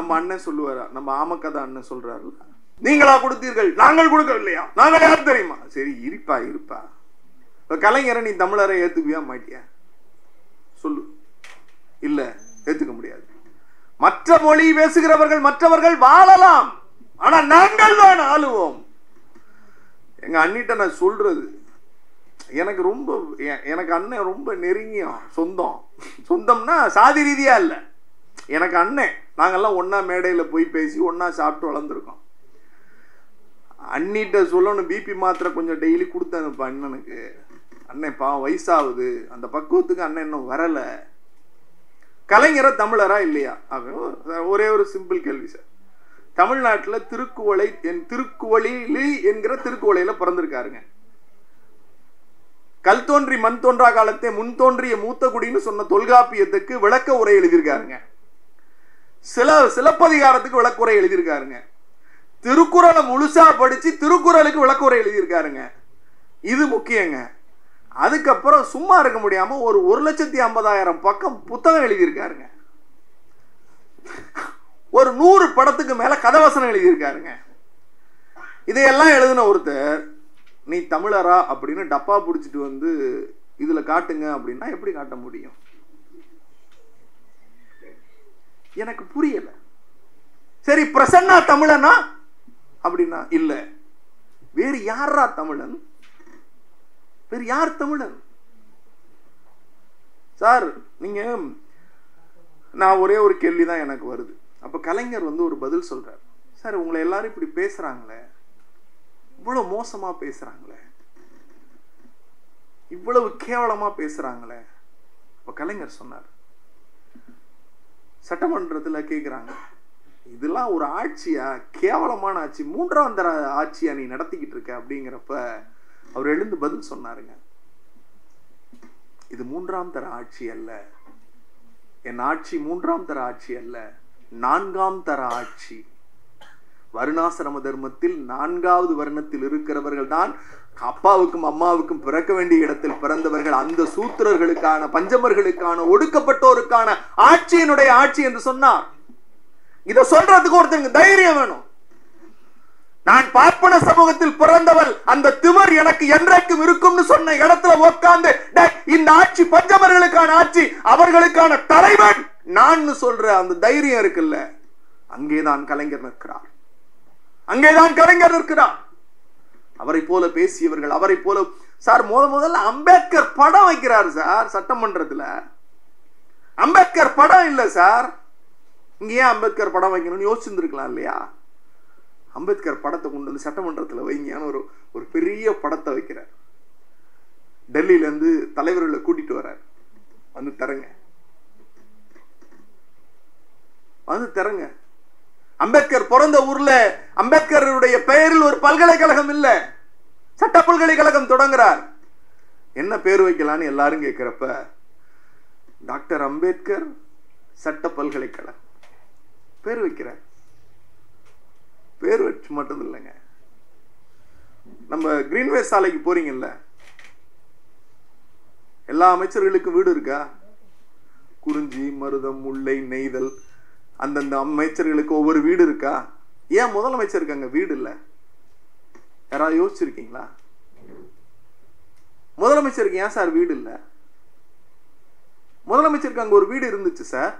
நம்ம அண்ணன் சொல்லுவாரா, நம்ம ஆமக்கதா அண்ணன் சொல்றாரு, நீங்களா கொடுத்தீர்கள், நாங்கள் கொடுக்கவில்லையா, நாங்கள் யார் தெரியுமா? சரி இருப்பா இருப்பா. இப்ப கலைஞரை நீ தமிழரை ஏத்துக்குவியா மாட்டியா சொல்லு. இல்ல, ஏத்துக்க முடியாது. மற்ற மொழி பேசுகிறவர்கள் மற்றவர்கள் வாழலாம், ஆனா நாங்கள் தான் ஆளுவோம். எங்க அண்ணிட்ட நான் சொல்றது, எனக்கு அண்ணன் ரொம்ப நெருங்கிய சொந்தம். சொந்தம்னா சாதி ரீதியா இல்ல, எனக்கு அண்ணன். நாங்கெல்லாம் ஒன்னா மேடையில போய் பேசி ஒன்னா சாப்பிட்டு வளர்ந்துருக்கோம். அண்ணிட்ட சொல்லணும், பிபி மாத்திரை கொஞ்சம் டெய்லி கொடுத்தேன் இப்ப அண்ணனுக்கு. அண்ணன் பாவம் வயசாகுது, அந்த பக்குவத்துக்கு அண்ணன் இன்னும் வரல. கலைஞரை தமிழரா இல்லையா? ஒரே ஒரு சிம்பிள் கேள்வி சார். தமிழ்நாட்டில் திருக்குவளி என்கிற திருக்குவளையில பிறந்திருக்காருங்க. கல் தோன்றி மண் தோன்றா காலத்தை முன் தோன்றிய மூத்த குடின்னு சொன்ன தொல்காப்பியத்துக்கு விளக்க உரை எழுதியிருக்காருங்க. சிலப்பதிகாரத்துக்கு விளக்க உரை எழுதியிருக்காருங்க. திருக்குறளை முழுசா படிச்சு திருக்குறளுக்கு விளக்க உரை எழுதியிருக்காருங்க. இது முக்கியங்க. அதுக்கப்புறம் சும்மா இருக்க முடியாம ஒரு 1,50,000 பக்கம் புத்தகம் எழுதியிருக்காருங்க. ஒரு 100 படத்துக்கு மேல கதவசனம் எழுதியிருக்காருங்க. இதையெல்லாம் எழுதின ஒருத்தர் நீ தமிழரா அப்படின்னு டப்பா பிடிச்சிட்டு வந்து இதுல காட்டுங்க அப்படின்னா எப்படி காட்ட முடியும்? எனக்கு புரியல. சரி, பிரசன்னா தமிழனா அப்படின்னா இல்ல, வேறு யாரா தமிழன்? வேறு யார் தமிழன்? சார் நீங்க, நான் ஒரே ஒரு கேள்விதான் எனக்கு வருது. அப்ப கலைஞர் வந்து ஒரு பதில் சொல்றார். சார் உங்களை எல்லாரும் இப்படி பேசுறாங்களே, இவ்வளவு மோசமா பேசுறாங்களே, இவ்வளவு கேவலமா பேசுறாங்களே. அப்ப கலைஞர் சொன்னார், சட்டமன்றத்துல கேக்குறாங்க, இதெல்லாம் ஒரு ஆட்சியா? கேவலமான ஆட்சி, 3ஆம் தர ஆட்சியா நீ நடத்திக்கிட்டு இருக்க அப்படிங்கிறப்ப அவர் எழுந்து பதில் சொன்னாருங்க, இது 3ஆம் தர ஆட்சி அல்ல, என் ஆட்சி 3ஆம் தர ஆட்சி அல்ல, 4ஆம் தர ஆட்சி. வருணாசிரம தர்மத்தில் 4வது வருணத்தில் இருக்கிறவர்கள் தான் அப்பாவுக்கும் அம்மாவுக்கும் பிறக்க வேண்டிய இடத்தில் பிறந்தவர்கள். அந்த சூத்திரர்களுக்கான, பஞ்சமர்களுக்கான, ஒடுக்கப்பட்டோருக்கான ஆட்சியினுடைய ஆட்சி என்று சொன்னார். இதை சொல்றதுக்கு ஒருத்தருக்கு தைரியம் வேணும். நான் பார்ப்பன சமூகத்தில் பிறந்தவள், அந்த திமிர் எனக்கு என்றைக்கும் இருக்கும்னு சொன்ன இடத்துல உட்கார்ந்து இந்த ஆட்சி பஞ்சமர்களுக்கான ஆட்சி, அவர்களுக்கான தலைவன் நான் சொல்ற அந்த தைரியம் இருக்குல்ல, அங்கேதான் கலைஞர் நிற்கிறார். அங்கேதான் கலைஞர் இருக்கிறார். அவரை போல பேசியவர்கள், அவரை போல சார் முதல்ல அம்பேத்கர் படம் வைக்கிறார் சார் சட்டமன்றத்துல. அம்பேத்கர் படம் இல்ல சார். இங்க ஏன் அம்பேத்கர் படம் வைக்கணும்னு யோசிச்சிருக்கலாம் இல்லையா? அம்பேத்கர் படத்தை கொண்டு வந்து சட்டமன்றத்துல வைங்கன்னு ஒரு பெரிய படத்தை வைக்கிறார். டெல்லியில இருந்து தலைவர்களை கூட்டிட்டு வர்றார். வந்து தரங்க, வந்து தரங்க. அம்பேத்கர் பிறந்த ஊர்ல அம்பேத்கருடைய பெயரில் ஒரு பல்கலைக்கழகம் இல்ல, சட்ட பல்கலைக்கழகம் தொடங்குறார். என்ன பேர் வைக்கலான்னு எல்லாரும் கேட்கிறப்ப டாக்டர் அம்பேத்கர் சட்ட பல்கலைக்கழகம் பேர் வைக்கிறார். பேர் வச்சு மட்டும் இல்லைங்க, நம்ம கிரீன்வே சாலைக்கு போறீங்கல்ல, எல்லா அமைச்சர்களுக்கும் வீடு இருக்கா? குறிஞ்சி, மருதம், முல்லை, நெய்தல், அந்தந்த அமைச்சர்களுக்கு ஒவ்வொரு வீடு இருக்கா? ஏன் முதலமைச்சருக்கு அங்க வீடு இல்ல? யாராவது யோசிச்சிருக்கீங்களா? முதலமைச்சருக்கு ஏன் சார் வீடு இல்ல? முதலமைச்சருக்கு அங்க ஒரு வீடு இருந்துச்சு சார்.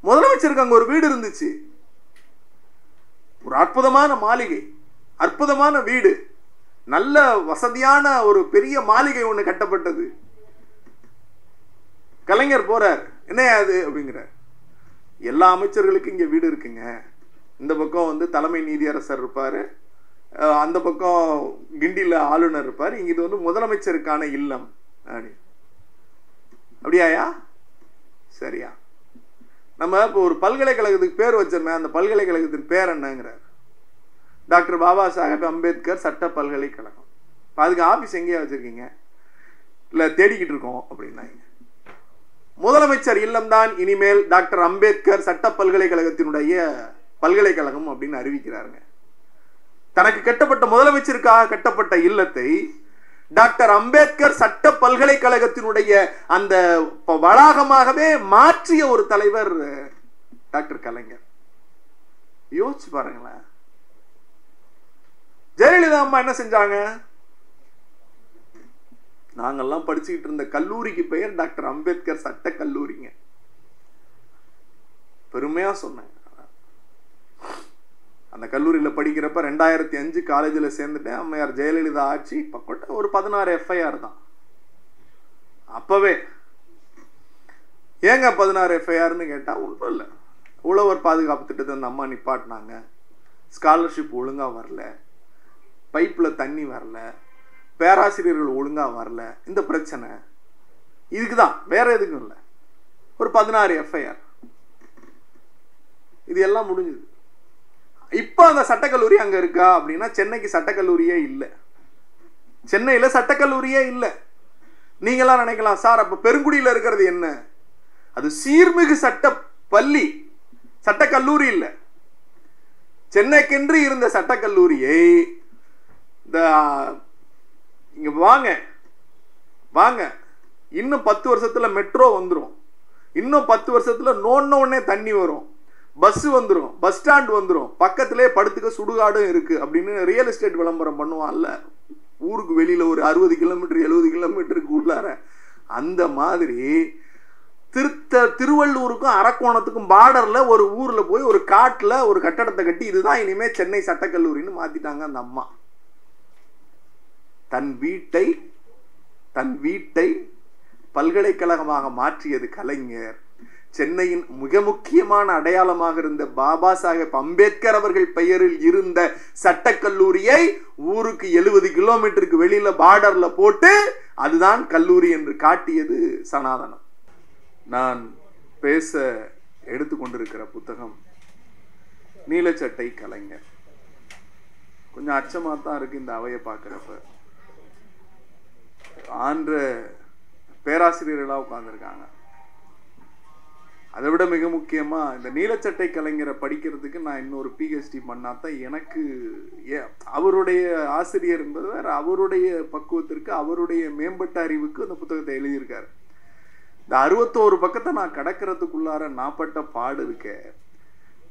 முதலமைச்சருக்கு அங்க ஒரு வீடு இருந்துச்சு, ஒரு அற்புதமான மாளிகை, அற்புதமான வீடு, நல்ல வசதியான ஒரு பெரிய மாளிகை ஒண்ணு கட்டப்பட்டது. கலைஞர் போறார், என்ன அது அப்படிங்கிறார். எல்லா அமைச்சர்களுக்கும் இங்க வீடு இருக்குங்க. இந்த பக்கம் வந்து தலைமை நீதியரசர் இருப்பாரு, அந்த பக்கம் கிண்டில ஆளுநர் இருப்பாரு, இங்க இது வந்து முதலமைச்சருக்கான இல்லம். அப்படியாயா? சரியா? நம்ம இப்போ ஒரு பல்கலைக்கழகத்துக்கு பேர் வச்சோமே, அந்த பல்கலைக்கழகத்தின் பேர் என்னங்கிறார். டாக்டர் பாபா சாஹேப் அம்பேத்கர் சட்ட பல்கலைக்கழகம். அதுக்கு ஆபீஸ் எங்கேயா வச்சிருக்கீங்க? இல்ல தேடிக்கிட்டு இருக்கோம் அப்படின்னாங்க. முதலமைச்சர் இல்லம் தான் இனிமேல் டாக்டர் அம்பேத்கர் சட்ட பல்கலைக்கழகத்தினுடைய பல்கலைக்கழகம் அப்படின்னு அறிவிக்கிறாருங்க. தனக்கு கட்டப்பட்ட, முதலமைச்சருக்காக கட்டப்பட்ட இல்லத்தை டாக்டர் அம்பேத்கர் சட்ட பல்கலைக்கழகத்தினுடைய அந்த வளாகமாகவே மாற்றிய ஒரு தலைவர் டாக்டர் கலைஞர். யோசிச்சு பாருங்களேன். ஜெயலலிதா அம்மா என்ன செஞ்சாங்க? நாங்கெல்லாம் படிச்சுக்கிட்டு இருந்த கல்லூரிக்கு பெயர் டாக்டர் அம்பேத்கர் சட்ட கல்லூரிங்க. பெருமையா சொன்னேன். அந்த கல்லூரியில படிக்கிறப்ப 2005 காலேஜில் சேர்ந்துட்டேன். அம்மையார் ஜெயலலிதா ஆட்சி பக்கோட்ட ஒரு 16 FIR தான் அப்பவே. ஏங்க 16 FIRன்னு கேட்டா ஒன்றும் இல்லை. உழவர் பாதுகாப்பு திட்டத்தை அந்த அம்மா நிப்பாட்டினாங்க. ஸ்காலர்ஷிப் ஒழுங்கா வரல, பைப்பில் தண்ணி வரல, பேராசிரியர்கள் ஒழுங்கா வரல. இந்த பிரச்சனை இதுக்கு தான், வேற எதுக்கும் இல்லை. ஒரு 16 FIR. இது எல்லாம் முடிஞ்சது. இப்ப அந்த சட்டக்கல்லூரி அங்க இருக்கா அப்படின்னா சென்னைக்கு சட்டக்கல்லூரியே இல்லை. சென்னையில சட்டக்கல்லூரியே இல்லை. நீங்களாம் நினைக்கலாம், சார் அப்ப பெருங்குடியில இருக்கிறது என்ன? அது சீர்மிகு சட்ட பள்ளி, சட்டக்கல்லூரி இல்லை. சென்னைக்கென்று இருந்த சட்டக்கல்லூரியை இங்க வாங்க வாங்க, இன்னும் 10 வருஷத்துல மெட்ரோ வந்துடும், இன்னும் 10 வருஷத்துல நோன்னே தண்ணி வரும், பஸ் வந்துடும், பஸ் ஸ்டாண்ட் வந்துடும், பக்கத்திலே படுத்துக்க சுடுகாடும் இருக்கு அப்படின்னு ரியல் எஸ்டேட் விளம்பரம் பண்ணுவான்ல, ஊருக்கு வெளியில ஒரு 60 கிலோமீட்டர் 70 கிலோமீட்டருக்கு உள்ளார. அந்த மாதிரி திருவள்ளூருக்கும் அரக்கோணத்துக்கும் பார்டர்ல ஒரு ஊர்ல போய் ஒரு காட்டுல ஒரு கட்டடத்தை கட்டி இதுதான் இனிமே சென்னை சட்டக்கல்லூரின்னு மாத்திட்டாங்க அந்த அம்மா. தன் வீட்டை பல்கலைக்கழகமாக மாற்றியது கலைஞர். சென்னையின் மிக முக்கியமான அடையாளமாக இருந்த பாபா சாஹேப் அம்பேத்கர் அவர்கள் பெயரில் இருந்த சட்டக்கல்லூரியை ஊருக்கு 70 கிலோமீட்டருக்கு வெளியில பார்டர்ல போட்டு அதுதான் கல்லூரி என்று காட்டியது சனாதனம். நான் பேச எடுத்துக்கொண்டிருக்கிற புத்தகம் நீலச்சட்டை கலைஞர். கொஞ்சம் அச்சமா தான் இருக்கு இந்த அவையை பார்க்கிறப்ப. ஆன்ற பேராசிரியர்களாக உட்கார்ந்துருக்காங்க. அதை விட மிக முக்கியமா இந்த நீலச்சட்டை கலைஞரை படிக்கிறதுக்கு நான் இன்னொரு PhD பண்ணாதான் எனக்கு, அவருடைய ஆசிரியர் என்பது வேற, அவருடைய பக்குவத்திற்கு அவருடைய மேம்பட்ட அறிவுக்கு அந்த புத்தகத்தை எழுதியிருக்காரு. இந்த 61 பக்கத்தை நான் கடக்கிறதுக்குள்ளார நாப்பட்ட பாடு இருக்க.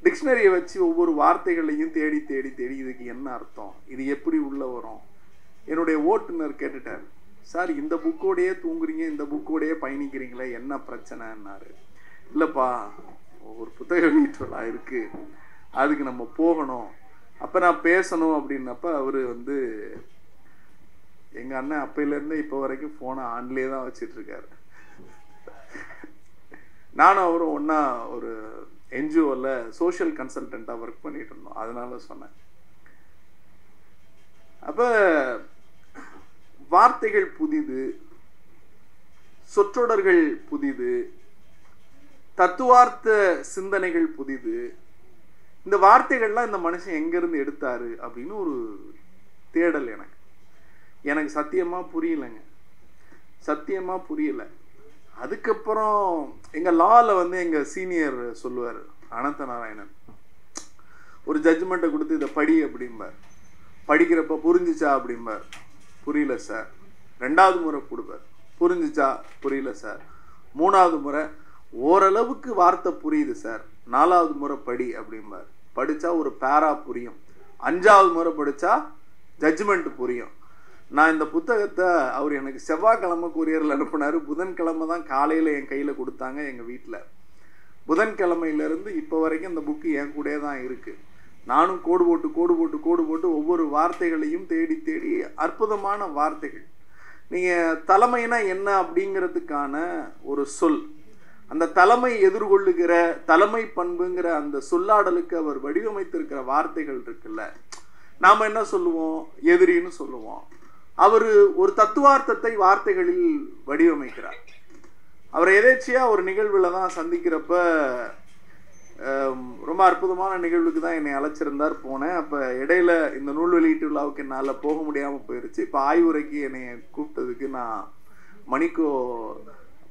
டிக்ஷனரியை வச்சு ஒவ்வொரு வார்த்தைகளையும் தேடி தேடி தேடி இதுக்கு என்ன அர்த்தம், இது எப்படி உள்ள வரும். என்னுடைய ஓட்டுநர் கேட்டுட்டார், சார் இந்த புக்கோடையே தூங்குறீங்க, இந்த புக்கோடையே பயணிக்கிறீங்களே, என்ன பிரச்சனைன்னாரு. இல்லைப்பா, ஒரு புத்தக வெளியீட்டுலா இருக்கு, அதுக்கு நம்ம போகணும், அப்போ நான் பேசணும் அப்படின்னப்ப அவர் எங்கள் அண்ணன் அப்பையிலேருந்து இப்போ வரைக்கும் ஃபோனை ஆன்லேயே தான் வச்சிட்ருக்காரு. நானும் அவரும் ஒன்றா ஒரு NGOவில் சோஷியல் கன்சல்டண்ட்டாக ஒர்க் பண்ணிட்டு இருந்தோம். அதனால சொன்னேன். அப்போ வார்த்தைகள் புதிது, சொற்றொடர்கள் புதிது, தத்துவார்த்த சிந்தனைகள் புதிது. இந்த வார்த்தைகள்லாம் இந்த மனுஷன் எங்கேருந்து எடுத்தாரு அப்படின்னு ஒரு தேடல் எனக்கு சத்தியமா புரியலைங்க, சத்தியமா புரியல. அதுக்கப்புறம் எங்க லால எங்க சீனியர் சொல்லுவார், அனந்த நாராயணன், ஒரு ஜட்ஜ்மெண்ட்டை கொடுத்து இதை படி அப்படிம்பார். படிக்கிறப்ப புரிஞ்சிச்சா அப்படிம்பார், புரியல சார். 2வது முறை கொடுப்பார், புரிஞ்சிச்சா, புரியல சார். 3வது முறை ஓரளவுக்கு வார்த்தை புரியுது சார், 4வது முறை படி அப்படிம்பார். படிச்சா ஒரு பேரா புரியும். 5வது முறை படிச்சா ஜட்ஜ்மெண்ட் புரியும். நான் இந்த புத்தகத்தை அவர் எனக்கு செவ்வாய்க்கிழமை கொரியரில் அனுப்புனார். புதன்கிழமை தான் காலையில் என் கையில் கொடுத்தாங்க எங்கள் வீட்டில். புதன்கிழமையிலேருந்து இப்போ வரைக்கும் இந்த புக்கு என் கூட தான் இருக்குது. நானும் கோடு போட்டு ஒவ்வொரு வார்த்தைகளையும் தேடி தேடி, அற்புதமான வார்த்தைகள். நீங்கள் தலைமைனா என்ன அப்படிங்கிறதுக்கான ஒரு சொல், அந்த தலைமை எதிர்கொள்ளுகிற தலைமை பண்புங்கிற அந்த சொல்லாடலுக்கு அவர் வடிவமைத்திருக்கிற வார்த்தைகள் இருக்குல்ல, நாம் என்ன சொல்லுவோம், எதிரின்னு சொல்லுவோம். அவர் ஒரு தத்துவார்த்தத்தை வார்த்தைகளில் வடிவமைக்கிறார். அவரை எதேச்சியா ஒரு நிகழ்வில் தான் சந்திக்கிறப்ப, ரொம்ப அற்புதமான நிகழ்வுக்கு தான் என்னை அழைச்சிருந்தார். போனேன். அப்போ இடையில இந்த நூல் வெளியீட்டு விழாவுக்கு என்னால் போக முடியாமல் போயிடுச்சு. இப்போ ஆய்வுரைக்கு என்னை கூப்பிட்டதுக்கு நான் மணிக்கோ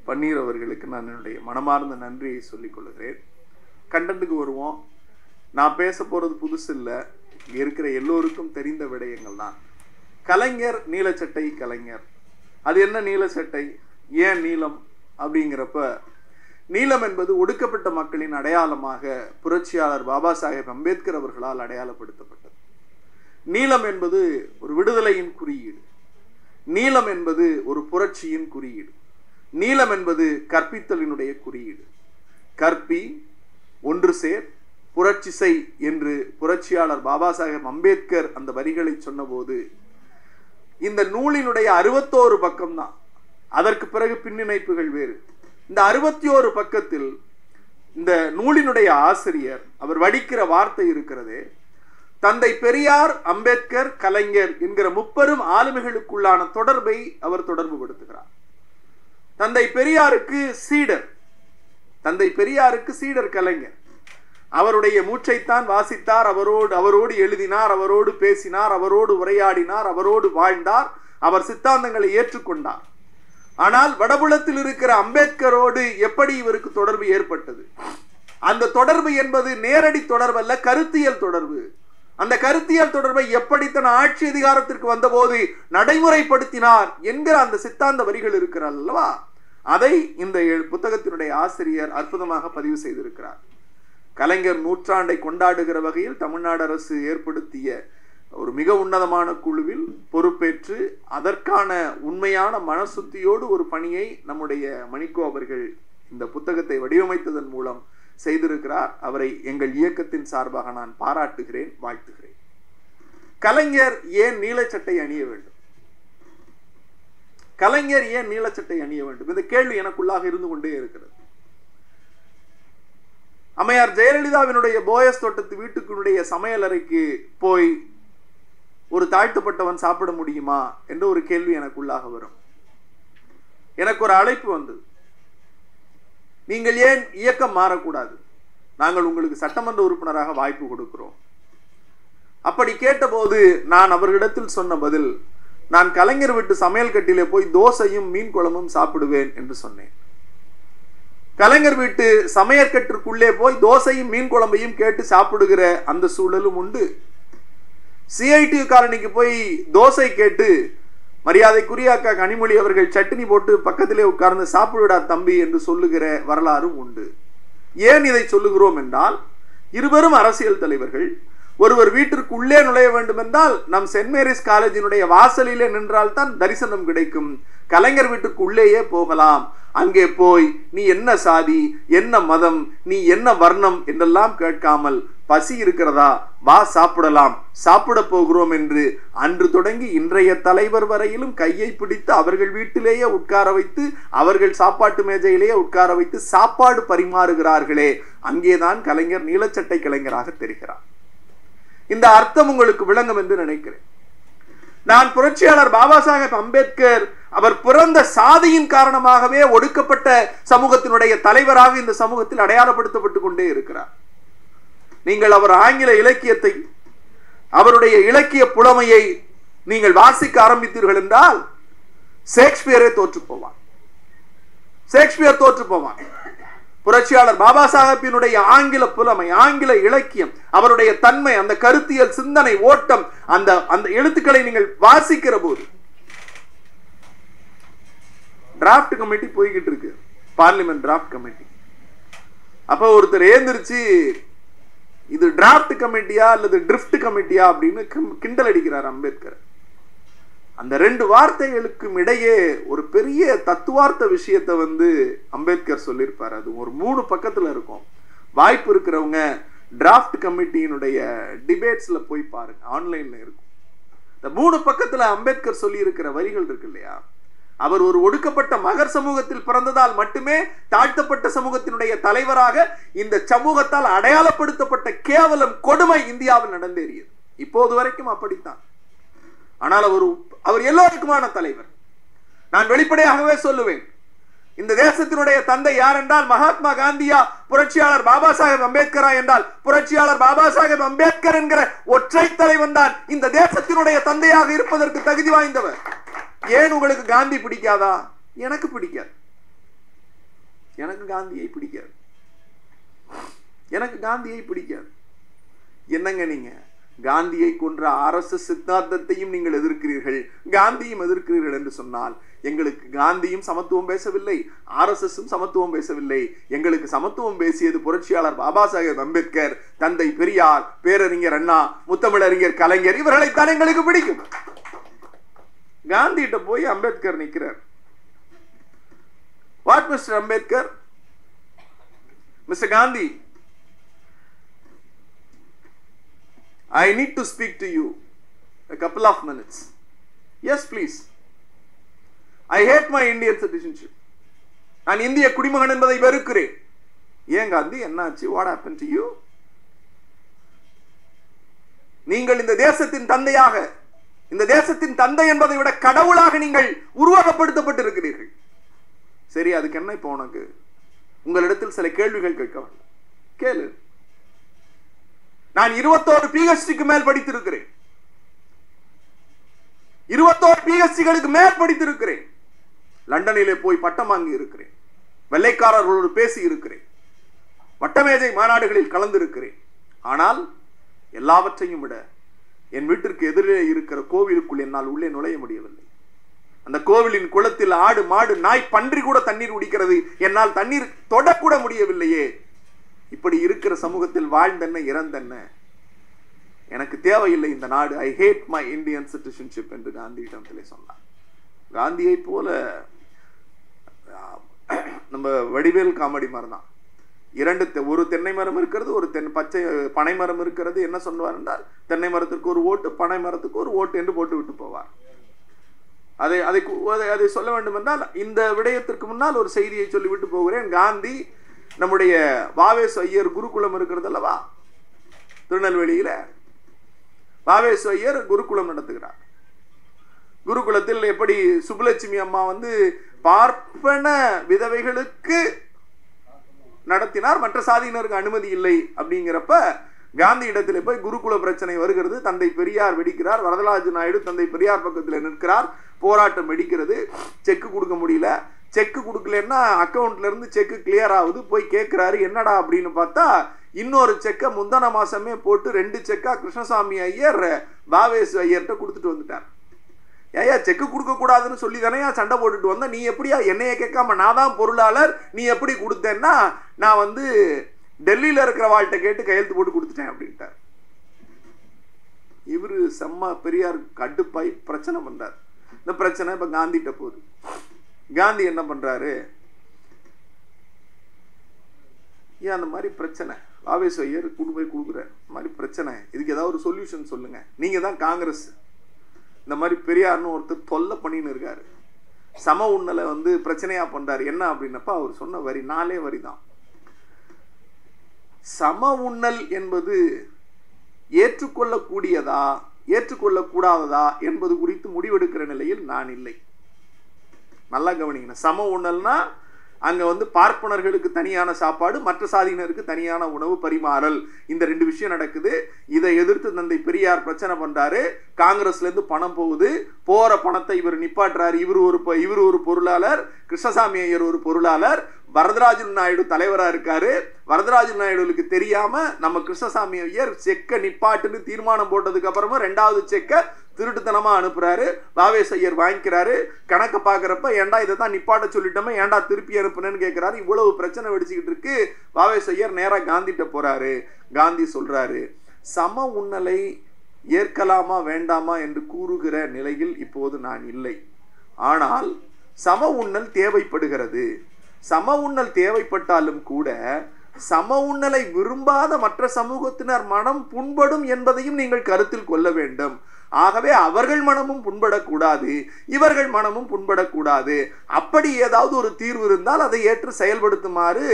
பன்னீர் அவர்களுக்கு நான் என்னுடைய மனமார்ந்த நன்றியை சொல்லிக் கொள்கிறேன். கண்டென்ட்டுக்கு வருவோம். நான் பேச போகிறது புதுசு இல்லை, இங்கே இருக்கிற எல்லோருக்கும் தெரிந்த விடயங்கள் தான். கலைஞர் நீலச்சட்டை கலைஞர். அது என்ன நீலச்சட்டை, ஏன் நீலம் அப்படிங்கிறப்ப, நீலம் என்பது ஒடுக்கப்பட்ட மக்களின் அடையாளமாக புரட்சியாளர் பாபா சாஹேப் அம்பேத்கர் அவர்களால் அடையாளப்படுத்தப்பட்டது. நீலம் என்பது ஒரு விடுதலையின் குறியீடு. நீலம் என்பது ஒரு புரட்சியின் குறியீடு. நீலம் என்பது கற்பித்தலினுடைய குறியீடு. கற்பி, ஒன்று சேர், புரட்சி செய் என்று புரட்சியாளர் பாபா சாஹேப் அம்பேத்கர் அந்த வரிகளை சொன்னபோது இந்த நூலினுடைய 61 பக்கம்தான். அதற்கு பிறகு பின்னிணைப்புகள் வேறு. இந்த 61 பக்கத்தில் இந்த நூலினுடைய ஆசிரியர் அவர் வடிக்கிற வார்த்தை இருக்கிறதே, தந்தை பெரியார், அம்பேத்கர், கலைஞர் என்கிற முப்பெரும் ஆளுமைகளுக்குள்ளான தொடர்பை அவர் தொடர்பு படுத்துகிறார். தந்தை பெரியாருக்கு சீடர், தந்தை பெரியாருக்கு சீடர் கலைஞர். அவருடைய மூச்சைத்தான் வாசித்தார், அவரோடு எழுதினார், அவரோடு பேசினார், அவரோடு உரையாடினார், அவரோடு வாழ்ந்தார், அவர் சித்தாந்தங்களை ஏற்றுக்கொண்டார். ஆனால் வடபுலத்தில் இருக்கிற அம்பேத்கரோடு எப்படி இவருக்கு தொடர்பு ஏற்பட்டது? அந்த தொடர்பு என்பது நேரடி தொடர்பு அல்ல, கருத்தியல் தொடர்பு. அந்த கருத்தியல் தொடர்பை எப்படி தன் ஆட்சி அதிகாரத்திற்கு வந்தபோது நடைமுறைப்படுத்தினார் என்கிற அந்த சித்தாந்த வரிகள் இருக்கிறார் அல்லவா, அதை இந்த புத்தகத்தினுடைய ஆசிரியர் அற்புதமாக பதிவு செய்திருக்கிறார். கலைஞர் நூற்றாண்டை கொண்டாடுகிற வகையில் தமிழ்நாடு அரசு ஏற்படுத்திய ஒரு மிக உன்னதமான குழுவில் பொறுப்பேற்று அதற்கான உண்மையான மனசுத்தியோடு ஒரு பணியை நம்முடைய மணிக்கோ அவர்கள் இந்த புத்தகத்தை வடிவமைத்ததன் மூலம் செய்திருக்கிறார். அவரை எங்கள் இயக்கத்தின் சார்பாக நான் பாராட்டுகிறேன், வாழ்த்துகிறேன். கலைஞர் ஏன் நீலச்சட்டை அணிய வேண்டும்? கலைஞர் ஏன் நீலச்சட்டை அணிய வேண்டும்? இந்த கேள்வி எனக்குள்ளாக இருந்து கொண்டே இருக்கிறது. அம்மையார் ஜெயலலிதாவினுடைய போயஸ் தோட்டத்து வீட்டுக்குடைய சமையலறைக்கு போய் ஒரு தாழ்த்தப்பட்டவன் சாப்பிட முடியுமா என்ற ஒரு கேள்வி எனக்குள்ளாக வரும். எனக்கு ஒரு அழைப்பு வந்தது, நீங்கள் ஏன் இயக்கம் மாறக்கூடாது, நாங்கள் உங்களுக்கு சட்டமன்ற உறுப்பினராக வாய்ப்பு கொடுக்கிறோம். அப்படி கேட்டபோது நான் அவர்களிடத்தில் சொன்ன பதில், நான் கலைஞர் வீட்டு சமையல் கட்டிலே போய் தோசையும் மீன் குழம்பும் சாப்பிடுவேன் என்று சொன்னேன். கலைஞர் வீட்டு சமையற்கட்டிற்குள்ளே போய் தோசையும் மீன் குழம்பையும் கேட்டு சாப்பிடுகிற அந்த சூழலும் உண்டு. சிஐடி காலனிக்கு போய் தோசை கேட்டு மரியாதைக்குரிய அக்கா கனிமொழி அவர்கள் சட்னி போட்டு பக்கத்திலே உட்கார்ந்து சாப்பிடுடா தம்பி என்று சொல்லுகிற வரலாறும் உண்டு. ஏன் இதை சொல்லுகிறோம் என்றால், இருவரும் அரசியல் தலைவர்கள். ஒருவர் வீட்டிற்கு உள்ளே நுழைய வேண்டும் என்றால் நம் சென்ட் மேரிஸ் காலேஜினுடைய வாசலிலே நின்றால் தான் தரிசனம் கிடைக்கும். கலைஞர் வீட்டுக்கு உள்ளேயே போகலாம். அங்கே போய் நீ என்ன சாதி, என்ன மதம், நீ என்ன வர்ணம் என்றெல்லாம் கேட்காமல், பசி இருக்கிறதா, வா சாப்பிடலாம், சாப்பிட போகிறோம் என்று அன்று தொடங்கி இன்றைய தலைவர் வரையிலும் கையை பிடித்து அவர்கள் வீட்டிலேயே உட்கார வைத்து, அவர்கள் சாப்பாட்டு மேஜையிலேயே உட்கார வைத்து சாப்பாடு பரிமாறுகிறார்களே, அங்கேதான் கலைஞர் நீலச்சட்டை கலைஞராக தெரிகிறார். இந்த அர்த்தம் உங்களுக்கு விளங்கும் என்று நினைக்கிறேன். நான் புரட்சியாளர் பாபா சாஹேப் அம்பேத்கர் அவர் பிறந்த சாதியின் காரணமாகவே ஒடுக்கப்பட்ட சமூகத்தினுடைய தலைவராக இந்த சமூகத்தில் அடையாளப்படுத்தப்பட்டு கொண்டே இருக்கிறார். நீங்கள் அவர் ஆங்கில இலக்கியத்தை, அவருடைய இலக்கிய புலமையை நீங்கள் வாசிக்க ஆரம்பித்தீர்கள் என்றால் ஷேக்ஸ்பியரே தோற்று போவான். ஷேக்ஸ்பியர் தோற்று போவான். புரட்சியாளர் பாபா சாஹேப்பினுடைய ஆங்கில புலமை, ஆங்கில இலக்கியம், அவருடைய தன்மை, அந்த கருத்தியல் சிந்தனை ஓட்டம், அந்த எழுத்துக்களை நீங்கள் வாசிக்கிற போது, டிராப்ட் கமிட்டி போய்கிட்டு இருக்கு, பார்லிமெண்ட் டிராப்ட் கமிட்டி. அப்ப ஒருத்தர் ஏந்திரிச்சு இது டிராப்ட் கமிட்டியா அல்லது ட்ரிஃப்ட் கமிட்டியா அப்படின்னு கிண்டல் அடிக்கிறார் அம்பேத்கர். அந்த ரெண்டு வார்த்தைகளுக்கும் இடையே ஒரு பெரிய தத்துவார்த்த விஷயத்தை அம்பேத்கர் சொல்லியிருப்பார். அது ஒரு 3 பக்கத்துல இருக்கும். வாய்ப்பு இருக்கிறவங்க டிராஃப்ட் கமிட்டியினுடைய டிபேட்ஸ்ல போய் பாருங்க, ஆன்லைன்ல இருக்கும். இந்த 3 பக்கத்துல அம்பேத்கர் சொல்லி இருக்கிற வரிகள் இருக்கு இல்லையா, அவர் ஒரு ஒடுக்கப்பட்ட மகர் சமூகத்தில் பிறந்ததால் மட்டுமே தாழ்த்தப்பட்ட சமூகத்தினுடைய தலைவராக இந்த சமூகத்தால் அடையாளப்படுத்தப்பட்ட கேவலம், கொடுமை இந்தியாவில் நடந்தேறியது. இப்போது வரைக்கும் அப்படித்தான். ஆனால் அவர் எல்லோருக்குமான தலைவர். நான் வெளிப்படையாகவே சொல்லுவேன், இந்த தேசத்தினுடைய தந்தை யார் என்றால் மகாத்மா காந்தியா, புரட்சியாளர் பாபா சாஹேப் அம்பேத்கரா என்றால் புரட்சியாளர் பாபா சாஹேப் அம்பேத்கர் என்கிற ஒற்றை தலைவன் தான் இந்த தேசத்தினுடைய தந்தையாக இருப்பதற்கு தகுதி வாய்ந்தவர். ஏன் உங்களுக்கு காந்தி பிடிக்காதா? எனக்கு பிடிக்காது. எனக்கு காந்தியை பிடிக்காது. எனக்கு காந்தியை பிடிக்காது. என்னங்க நீங்க காந்தியை கொன்ற RSS சித்தாந்தத்தையும் நீங்கள் எதிர்க்கிறீர்கள், காந்தியும் எதிர்க்கிறீர்கள் என்று சொன்னால் எங்களுக்கு காந்தியும் சமத்துவம் பேசவில்லை, RSSம் சமத்துவம் பேசவில்லை. எங்களுக்கு சமத்துவம் பேசியது புரட்சியாளர் பாபா சாஹேப் அம்பேத்கர், தந்தை பெரியார், பேரறிஞர் அண்ணா, முத்தமிழறிஞர் கலைஞர், இவர்களைத்தான் எங்களுக்கு பிடிக்கும். காந்திகிட்ட போய் அம்பேத்கர் நிற்கிறார். What mister Ambedkar? Mister Gandhi, I need to speak to you a couple of minutes. Yes, please. I hate my Indian citizenship. நான் இந்திய குடிமகன் என்பதை வெறுக்கிறேன். ஏன் காந்தி, என்னாச்சு? What happened to you? நீங்கள் இந்த தேசத்தின் தந்தையாக, இந்த தேசத்தின் தந்தை என்பதை விட கடவுளாக நீங்கள் உருவகப்படுத்தப்பட்டிருக்கிறீர்கள். சரி, அதுக்கு என்ன இப்போ உனக்கு? உங்களிடத்தில் சில கேள்விகள் கேட்க வேண்டும். கேளு. நான் 21 PhDக்கு மேல் படித்திருக்கிறேன். 21 PhDகளுக்கு மேல் படித்திருக்கிறேன். லண்டனிலே போய் பட்டம் வாங்கி இருக்கிறேன். வெள்ளைக்காரர்களோடு பேசி இருக்கிறேன். வட்டமேஜை மாநாடுகளில் கலந்திருக்கிறேன். ஆனால் எல்லாவற்றையும் விட என் வீட்டிற்கு எதிரே இருக்கிற கோவிலுக்குள் என்னால் உள்ளே நுழைய முடியவில்லை. அந்த கோவிலின் குளத்தில் ஆடு, மாடு, நாய், பன்றி கூட தண்ணீர் குடிக்கிறது. என்னால் தண்ணீர் தொடக்கூட முடியவில்லையே. இப்படி இருக்கிற சமூகத்தில் வாழ்ந்தென்ன இறந்தென்ன? எனக்கு தேவையில்லை இந்த நாடு. ஐ ஹேட் மை இந்தியன் சிட்டிசன்ஷிப் என்று காந்தியிடத்திலே சொன்னார். காந்தியை போல நம்ம வடிவேல் காமெடி மாதிரி தான். ஒரு தென்னை மரம் இருக்கிறது, ஒரு பச்சை பனை மரம் இருக்கிறது. என்ன சொல்லுவார் என்றால், தென்னை மரத்திற்கு ஒரு ஓட்டு, பனை மரத்துக்கு ஒரு ஓட்டு என்று போட்டு விட்டு போவார். அதை சொல்ல வேண்டும் என்றால், இந்த விடயத்திற்கு முன்னால் ஒரு செய்தியை சொல்லிவிட்டு போகிறேன். காந்தி நம்முடைய வாவேசு ஐயர் குருகுலம் இருக்கிறது அல்லவா, திருநெல்வேலியில வாவேசு ஐயர் குருகுலம் நடத்துகிறார். குருகுலத்தில் எப்படி சுப்புலட்சுமி அம்மா பார்ப்பன விதவைகளுக்கு நடத்தினார், மற்ற சாதியினருக்கு அனுமதி இல்லை அப்படிங்கிறப்ப காந்தி இடத்துல போய் குருகுல பிரச்சனை வருகிறது. தந்தை பெரியார் வெடிக்கிறார். வரதராஜ நாயுடு தந்தை பெரியார் பக்கத்தில் நிற்கிறார். போராட்டம் வெடிக்கிறது. செக்கு கொடுக்க முடியல. செக்கு கொடுக்கலன்னா அக்கௌண்ட்ல இருந்து செக்கு கிளியர் ஆகுது. போய் கேட்கிறாரு, என்னடா அப்படின்னு பார்த்தா, இன்னொரு செக்கை முந்தன மாசமே போட்டு 2 செக்கா கிருஷ்ணசாமி ஐயர் பாவேசு ஐயர்கிட்ட கொடுத்துட்டு வந்துட்டார். ஏயா செக்கு கொடுக்க கூடாதுன்னு சொல்லி தானே சண்டை போட்டுட்டு வந்தேன், நீ எப்படியா என்னைய கேட்காம, நான் தான் பொருளாளர், நீ எப்படி கொடுத்தேன்னா, நான் டெல்லியில இருக்கிற வாழ்கிட்ட கேட்டு கையெழுத்து போட்டு கொடுத்துட்டேன் அப்படின்ட்டார். இவரு செம்ம பெரியார் கடுப்பாய் பிரச்சனை பண்றார். இந்த பிரச்சனை இப்ப காந்திட்ட போகுது. காந்தி என்ன பண்றாரு, ஏன் அந்த மாதிரி பிரச்சனை வாவேசு ஐயர் கொண்டு போய் கொடுக்குறாரு, இந்த மாதிரி பிரச்சனை, இதுக்கு ஏதாவது ஒரு சொல்யூஷன் சொல்லுங்க, நீங்க தான் காங்கிரஸ், இந்த மாதிரி பெரியார்னு ஒருத்தர் தொல்லை பண்ணின்னு இருக்காரு, சம உண்ணலை பிரச்சனையா பண்றாரு, என்ன அப்படின்னப்ப அவர் சொன்ன வரி 4 வரி தான். சம உண்ணல் என்பது ஏற்றுக்கொள்ளக்கூடியதா ஏற்றுக்கொள்ளக்கூடாததா என்பது குறித்து முடிவெடுக்கிற நிலையில் நான் இல்லை. நல்லா கவனிக்கணும். சம உண்ணல்னா அங்க பார்ப்பனர்களுக்கு தனியான சாப்பாடு, மற்ற சாதியினருக்கு தனியான உணவு பரிமாறல், இந்த 2 விஷயம் நடக்குது. இதை எதிர்த்து தந்தை பெரியார் பிரச்சனை பண்றாரு. காங்கிரஸ்ல இருந்து பணம் போகுது. போற பணத்தை இவர் நிப்பாட்டுறாரு. இவர் ஒரு பொருளாளர், கிருஷ்ணசாமி ஐயர் ஒரு பொருளாளர், வரதராஜன் நாயுடு தலைவரா இருக்காரு. வரதராஜன் நாயுடுக்கு தெரியாம நம்ம கிருஷ்ணசாமி ஐயர் செக்க நிப்பாட்டுன்னு தீர்மானம் போட்டதுக்கு அப்புறமா 2வது செக்க திருட்டுத்தனமா அனுப்புறாரு. வாவேசு ஐயர் வாங்கிக்கிறாரு. கணக்க பாக்குறப்ப, ஏண்டா இதை தான் நிப்பாட்ட சொல்லிட்டோமே, ஏண்டா திருப்பி அனுப்புனேன்னு கேட்கிறாரு. இவ்வளவு பிரச்சனை வெடிச்சுக்கிட்டு இருக்கு. வாவேசு ஐயர் நேரா காந்திட்ட போறாரு. காந்தி சொல்றாரு, சம உண்ணலை ஏற்கலாமா வேண்டாமா என்று கூறுகிற நிலையில் இப்போது நான் இல்லை. ஆனால் சம உண்ணல் தேவைப்படுகிறது. சம உண்ணல் தேவைப்பட்டாலும் கூட சம உண்ணலை விரும்பாத மற்ற சமூகத்தினர் மனம் புண்படும் என்பதையும் நீங்கள் கருத்தில் கொள்ள வேண்டும். ஆகவே அவர்கள் மனமும் புண்படக்கூடாது, இவர்கள் மனமும் புண்படக்கூடாது. அப்படி ஏதாவது ஒரு தீர்வு இருந்தால் அதை ஏற்று செயல்படுத்துமாறு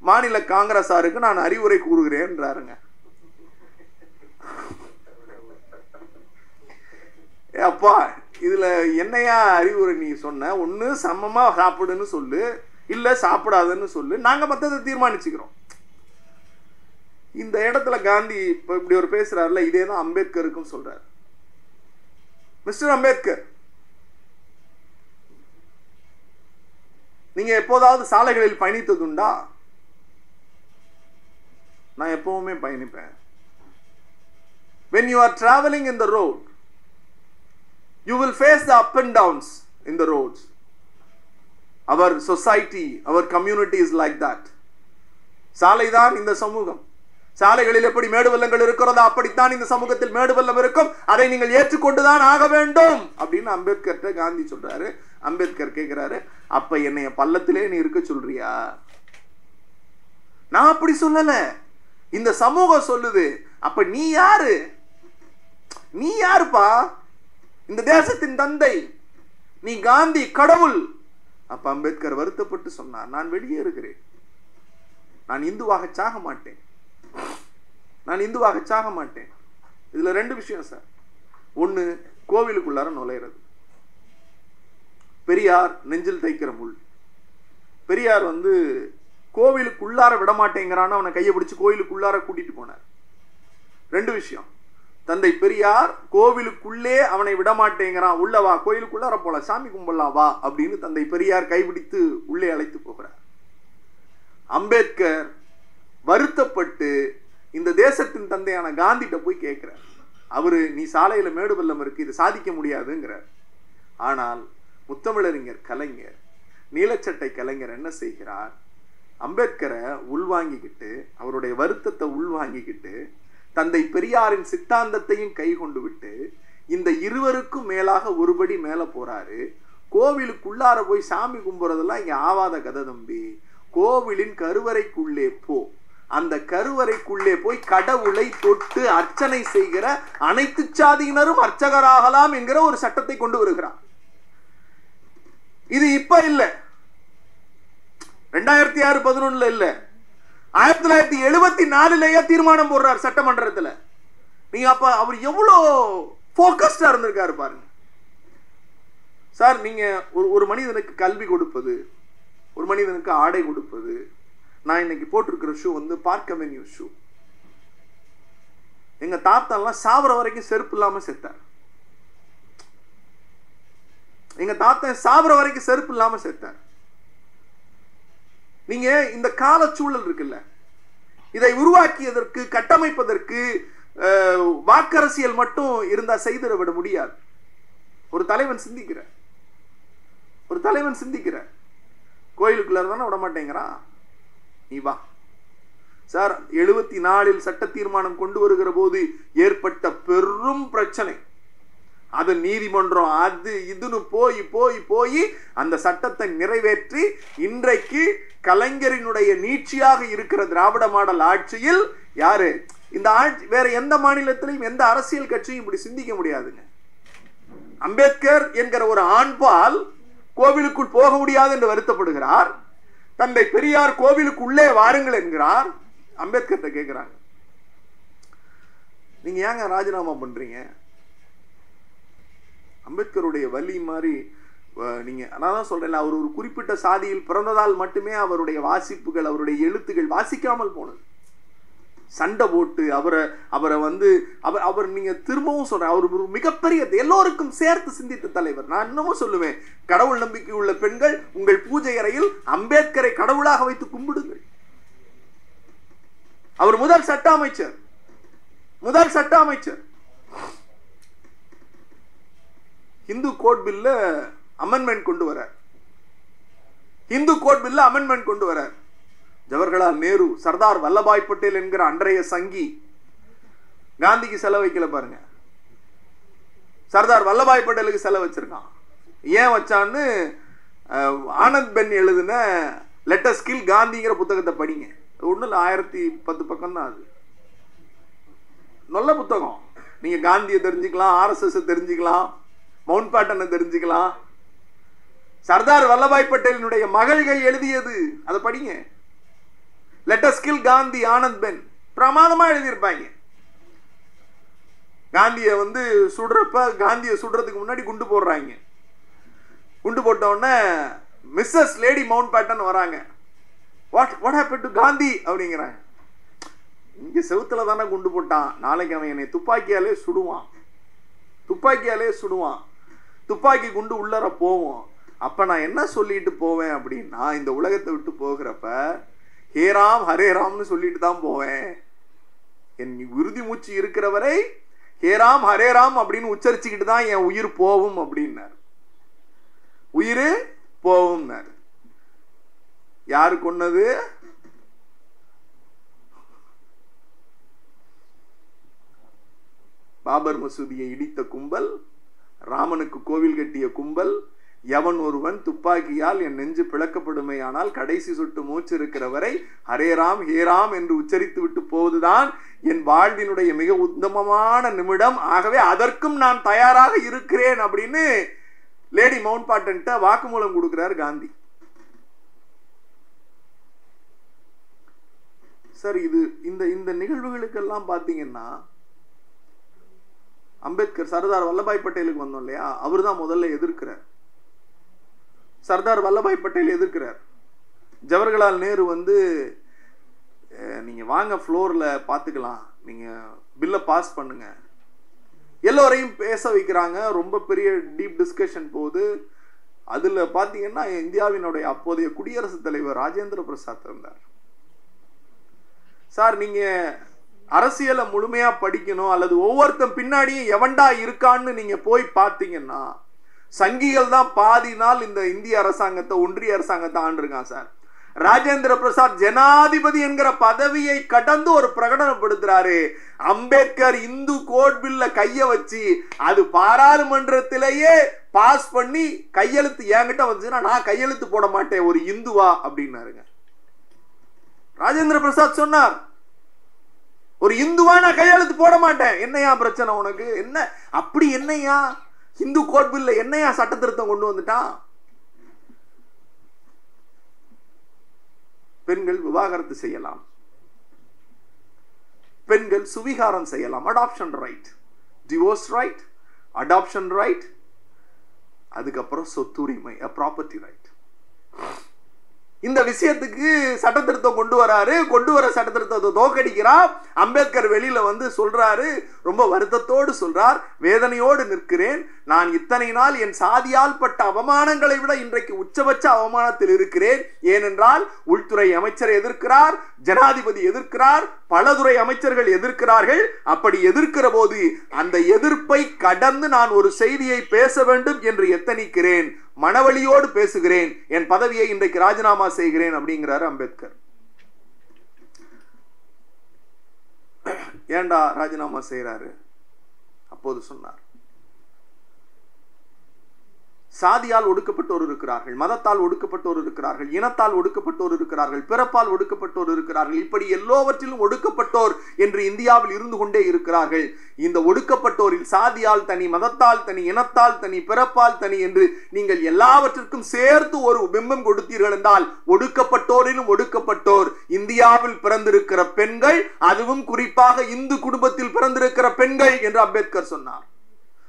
மாநில காங்கிரசாருக்கு நான் அறிவுரை கூறுகிறேன்றாருங்க. அப்பா, இதுல என்னையா அறிவுரை நீ சொன்ன? ஒண்ணு சமமா சாப்பிடுன்னு சொல்லு, இல்ல சாப்பிடாதுன்னு சொல்லு, நாங்க மத்ததை தீர்மானிச்சுக்கிறோம். இந்த இடத்துல காந்தி இப்படி ஒரு பேசுறாருல, இதே தான் அம்பேத்கருக்கும் சொல்றாரு. மிஸ்டர் அம்பேத்கர், நீங்க எப்போதாவது சாலைகளில் பயணித்ததுண்டா? நான் எப்பவுமே பயணிப்பேன். when you are traveling in the road, you will face the up and downs in the roads. Our society, our community is like that. சாலைதான் இந்த சமூகம். சாலைகளில் எப்படி மேடு பள்ளங்கள் இருக்கிறதோ அப்படித்தான் இந்த சமூகத்தில் மேடு பள்ளம் இருக்கும். அதை நீங்கள் ஏற்றுக்கொண்டுதான் ஆக வேண்டும் அப்படின்னு அம்பேத்கர்ட்ட காந்தி சொல்றாரு. அம்பேத்கர் கேட்கிறாரு, அப்ப என்னைய பள்ளத்திலே நீ இருக்க சொல்றியா? நான் அப்படி சொல்லல, இந்த சமூகம் சொல்லுது. அப்ப நீ யாரு? நீ யாருப்பா? இந்த தேசத்தின் தந்தை, நீ காந்தி, கடவுள். அப்ப அம்பேத்கர் வருத்தப்பட்டு சொன்னார், நான் வெளியே இருக்கிறேன், நான் இந்துவாக சாக மாட்டேன், நான் இந்துவாக சாக மாட்டேன். இதுல ரெண்டு விஷயம் சார். ஒண்ணு, கோவிலுக்குள்ளார நுழையிறது. பெரியார் நெஞ்சில் தைக்கிற முள். பெரியார் வந்து கோவிலுக்குள்ளார விடமாட்டேங்கிறான்னு அவனை கையை பிடிச்சு கோவிலுக்குள்ளார கூட்டிட்டு போனார். ரெண்டு விஷயம். தந்தை பெரியார் கோவிலுக்குள்ளே அவனை விடமாட்டேங்கிறான், உள்ள வா, கோயிலுக்குள்ளார போல, சாமி கும்பிடலாம் வா அப்படின்னு தந்தை பெரியார் கைபிடித்து உள்ளே அழைத்து போகிறார். அம்பேத்கர் வருத்தப்பட்டு இந்த தேசத்தின் தந்தையான காந்திட்ட போய் கேட்கிறார். அவரு, நீ சாலையில மேடு பள்ளம் இருக்கு, இது சாதிக்க முடியாதுங்கிறார். ஆனால் முத்தமிழறிஞர் கலைஞர், நீலச்சட்டை கலைஞர் என்ன செய்கிறார்? அம்பேத்கரை உள்வாங்கிக்கிட்டு, அவருடைய வருத்தத்தை உள்வாங்கிக்கிட்டு, தந்தை பெரியாரின் சித்தாந்தத்தையும் கை கொண்டு விட்டு, இந்த இருவருக்கும் மேலாக ஒருபடி மேல போறாரு. கோவிலுக்குள்ளார போய் சாமி கும்புறதெல்லாம் இங்க ஆவாத கதை தம்பி. கோவிலின் கருவறைக்குள்ளே போ, அந்த கருவறைக்குள்ளே போய் கடவுளை தொட்டு அர்ச்சனை செய்கிற அனைத்து சாதியினரும் அர்ச்சகராகலாம் என்கிற ஒரு சட்டத்தை கொண்டு வருகிறார். இது இப்ப இல்ல, 2006-11 இல்ல, 1974 தீர்மானம் போடுறார் சட்டமன்றத்தில். நீங்க அப்ப அவர் எவ்வளவு போக்கஸ்டா இருந்திருக்காரு பாருங்க சார். நீங்க ஒரு மனிதனுக்கு கல்வி கொடுப்பது, ஒரு மனிதனுக்கு ஆடை கொடுப்பது. நான் இன்னைக்கு போட்டிருக்கிற ஷூ வந்து பார்க் அவென்யூ ஷூ. எங்க தாத்தாலாம் சாவர வரைக்கும் செருப்பு இல்லாம செத்தார். எங்க தாத்தா சாவர வரைக்கும் செருப்பு இல்லாம செத்தார். நீங்க இந்த கால சூழல் இருக்குல்ல, இதை உருவாக்கியதற்கு, கட்டமைப்பதற்கு வாக்கரசியல் மட்டும் இருந்தா செய்திட விட முடியாது. ஒரு தலைவன் சிந்திக்கிற, ஒரு தலைவன் சிந்திக்கிற, கோயிலுக்குள்ள தானே விட மாட்டேங்கிறான், நீ வா சார். 74 சட்ட தீர்மானம் கொண்டு வருகிற போது ஏற்பட்ட பெரும் பிரச்சனை, அது நீதிமன்றம் அது இதுன்னு போய் போய் போய் அந்த சட்டத்தை நிறைவேற்றி இன்றைக்கு கலைஞரினுடைய நீட்சியாக இருக்கிற திராவிட மாடல் ஆட்சியில் யாரு இந்த ஆட்சி, வேற எந்த மாநிலத்திலையும் எந்த அரசியல் கட்சியும் இப்படி சிந்திக்க முடியாதுங்க. அம்பேத்கர் என்கிற ஒரு ஆண்பால் கோவிலுக்குள் போக முடியாது என்று வருத்தப்படுகிறார். தந்தை பெரியார் கோவிலுக்குள்ளே வாருங்கள் என்கிறார். அம்பேத்கர் கேட்கிறாங்க, நீங்க ஏங்க ராஜினாமா பண்றீங்க? அம்பேத்கருடைய வலி மாதிரி நீங்க, அதான் சொல்றேன், அவர் ஒரு குறிப்பிட்ட சாதியில் பிறந்ததால் மட்டுமே அவருடைய வாசிப்புகள், அவருடைய எழுத்துகள் வாசிக்காமல் போனது. சண்டை போட்டு அவரை வந்து அவர் நீங்க திரும்பவும் சொல்றேன், அவர் ஒரு மிகப்பெரிய எல்லோருக்கும் சேர்த்து சிந்தித்த தலைவர். நான் இன்னமும் சொல்லுவேன், கடவுள் நம்பிக்கை உள்ள பெண்கள் உங்கள் பூஜை அறையில் அம்பேத்கரை கடவுளாக வைத்து கும்பிடுங்கள். அவர் முதல் சட்ட அமைச்சர், முதல் சட்ட அமைச்சர். இந்து கோட் பில்ல அமெண்ட்மெண்ட் கொண்டு வர, இந்து கோட் பில்ல அமெண்ட்மெண்ட் கொண்டு வர ஜவஹர்லால் நேரு, சர்தார் வல்லபாய் பட்டேல் என்கிற அன்றைய சங்கி காந்திக்கு செலவு வைக்கல பாருங்க, சர்தார் வல்லபாய் பட்டேலுக்கு செலவு வச்சிருக்கான். ஏன் வச்சான்னு ஆனந்த் பென் எழுதின லெட் அஸ் கில் காந்திங்கிற புத்தகத்தை படிங்க. ஒன்றும் இல்லை, 1010 பக்கம் தான். அது நல்ல புத்தகம். நீங்க காந்தியை தெரிஞ்சுக்கலாம், RSS தெரிஞ்சுக்கலாம், மவுண்ட் பேட்டனை தெரிஞ்சுக்கலாம். சர்தார் வல்லபாய் பட்டேலினுடைய மகள்கள் எழுதியது, அதை படிங்க. Let us kill Gandhi, Anand ben, பிரமாதமா எழுதியிருப்பாங்க. காந்தியை வந்து சுடுறப்ப, காந்தியை சுடுறதுக்கு முன்னாடி குண்டு போடுறாங்க. குண்டு போட்ட உடனே மிஸ்ஸஸ் லேடி மவுண்ட் பேட்டன் வராங்க. வாட் ஹேப்பன் டு காந்தி அப்படிங்கிறாங்க. இங்க செவுத்துல தானே குண்டு போட்டான், நாளைக்கு அவன் என்னை துப்பாக்கியாலே சுடுவான், துப்பாக்கியாலே சுடுவான், துப்பாக்கி குண்டு உள்ளர போவோம். அப்ப நான் என்ன சொல்லிட்டு போவேன் அப்படின்னா, இந்த உலகத்தை விட்டு போகிறப்ப ஹேராம் ஹரே ராம்னு சொல்லிட்டு தான் போவேன். என் உறுதி மூச்சு இருக்கிறவரை ஹேராம் ஹரேராம் அப்படின்னு உச்சரிச்சுக்கிட்டு தான் என் உயிர் போவும் அப்படின்னார். உயிர் போவும்னார். யாரு கொன்னது? பாபர் மசூதியை இடித்த கும்பல், ராமனுக்கு கோவில் கட்டிய கும்பல், எவன் ஒருவன் துப்பாக்கியால் என் நெஞ்சு பிளக்கப்படுமே ஆனால் கடைசி சொட்டு மூச்சு இருக்கிற வரை ஹரேராம் ஹேராம் என்று உச்சரித்து விட்டு போவதுதான் என் வாழ்வினுடைய மிக உத்தமமான நிமிடம். ஆகவே அதற்கும் நான் தயாராக இருக்கிறேன் அப்படின்னு லேடி மவுண்ட் பாட்டன்ட்ட வாக்குமூலம் கொடுக்கிறார் காந்தி. சார், இது இந்த நிகழ்வுகளுக்கெல்லாம் பாத்தீங்கன்னா அம்பேத்கர் சர்தார் வல்லபாய் பட்டேலுக்கு வந்தோம் இல்லையா, அவர் தான் முதல்ல எதிர்க்கிறார். சர்தார் வல்லபாய் பட்டேல் எதிர்க்கிறார். ஜவஹர்லால் நேரு வந்து நீங்க வாங்க ஃப்ளோர்ல பாத்துக்கலாம், நீங்க பில்ல பாஸ் பண்ணுங்க, எல்லோரையும் பேச வைக்கிறாங்க. ரொம்ப பெரிய டீப் டிஸ்கஷன் போகுது. அதுல பாத்தீங்கன்னா இந்தியாவினுடைய அப்போதைய குடியரசுத் தலைவர் ராஜேந்திர பிரசாத் இருந்தார். சார், நீங்க அரசியலை முழுமையா படிக்கணும், அல்லது ஒவ்வொருத்தன் பின்னாடியும் எவன்டா இருக்கான்னு நீங்க போய் பார்த்தீங்கன்னா சங்கிகள் தான் பாதி நாள் இந்த இந்திய அரசாங்கத்தை, ஒன்றிய அரசாங்கத்தை ஆண்டிருக்கான். சார், ராஜேந்திர பிரசாத் ஜனாதிபதி என்கிற பதவியை கடந்து ஒரு பிரகடனப்படுத்துறாரு. அம்பேத்கர் இந்து கோட் பில்ல கைய வச்சு அது பாராளுமன்றத்திலேயே பாஸ் பண்ணி கையெழுத்து என்கிட்ட வந்துச்சுன்னா நான் கையெழுத்து போட மாட்டேன், ஒரு இந்துவா அப்படின்னாருங்க. ராஜேந்திர பிரசாத் சொன்னார், ஒரு இந்துவா நான் கையெழுத்து போட மாட்டேன். என்னையா பிரச்சனை உனக்கு? என்ன அப்படி என்னையா இந்து கோட் பில்ல என்னையா சட்ட திருத்தம் கொண்டு வந்துட்டான்? பெண்கள் விவாகரத்து செய்யலாம், பெண்கள் சுவிகாரம் செய்யலாம், adoption right, divorce right, adoption right, அதுக்கப்புறம் சொத்துரிமை, ப்ராப்பர்ட்டி ரைட். இந்த விஷயத்துக்கு சட்ட திருத்தம் கொண்டு வராரு. கொண்டு வர சட்ட திருத்தத்தை தோக்கடிக்கிறார். அம்பேத்கர் வெளியில வந்து சொல்றாரு, ரொம்ப வருத்தத்தோடு சொல்றார், வேதனையோடு நிற்கிறேன். நான் இத்தனை நாள் என் சாதியால் பட்ட அவமானங்களை விட இன்றைக்கு உச்சபட்ச அவமானத்தில் இருக்கிறேன். ஏனென்றால் உள்துறை அமைச்சர் எதிர்க்கிறார், ஜனாதிபதி எதிர்க்கிறார், பலதுறை அமைச்சர்கள் எதிர்க்கிறார்கள். அப்படி எதிர்க்கிற போது அந்த எதிர்ப்பை கடந்து நான் ஒரு செய்தியை பேச வேண்டும் என்று எத்தனிக்கிறேன். மனவழியோடு பேசுகிறேன். என் பதவியை இன்றைக்கு ராஜினாமா செய்கிறேன் அப்படிங்கிறாரு அம்பேத்கர். ஏண்டா ராஜினாமா செய்யறாரு? அப்போது சொன்னார், சாதியால் ஒடுக்கப்பட்டோர் இருக்கிறார்கள், மதத்தால் ஒடுக்கப்பட்டோர் இருக்கிறார்கள், இனத்தால் ஒடுக்கப்பட்டோர் இருக்கிறார்கள், பிறப்பால் ஒடுக்கப்பட்டோர் இருக்கிறார்கள். இப்படி எல்லோவற்றிலும் ஒடுக்கப்பட்டோர் என்று இந்தியாவில் இருந்து கொண்டே இருக்கிறார்கள். இந்த ஒடுக்கப்பட்டோரில் சாதியால் தனி, மதத்தால் தனி, இனத்தால் தனி, பிறப்பால் தனி என்று நீங்கள் எல்லாவற்றிற்கும் சேர்த்து ஒரு பிம்பம் கொடுத்தீர்கள் என்றால் ஒடுக்கப்பட்டோரிலும் ஒடுக்கப்பட்டோர் இந்தியாவில் பிறந்திருக்கிற பெண்கள், அதுவும் குறிப்பாக இந்து குடும்பத்தில் பிறந்திருக்கிற பெண்கள் என்று அம்பேத்கர் சொன்னார்.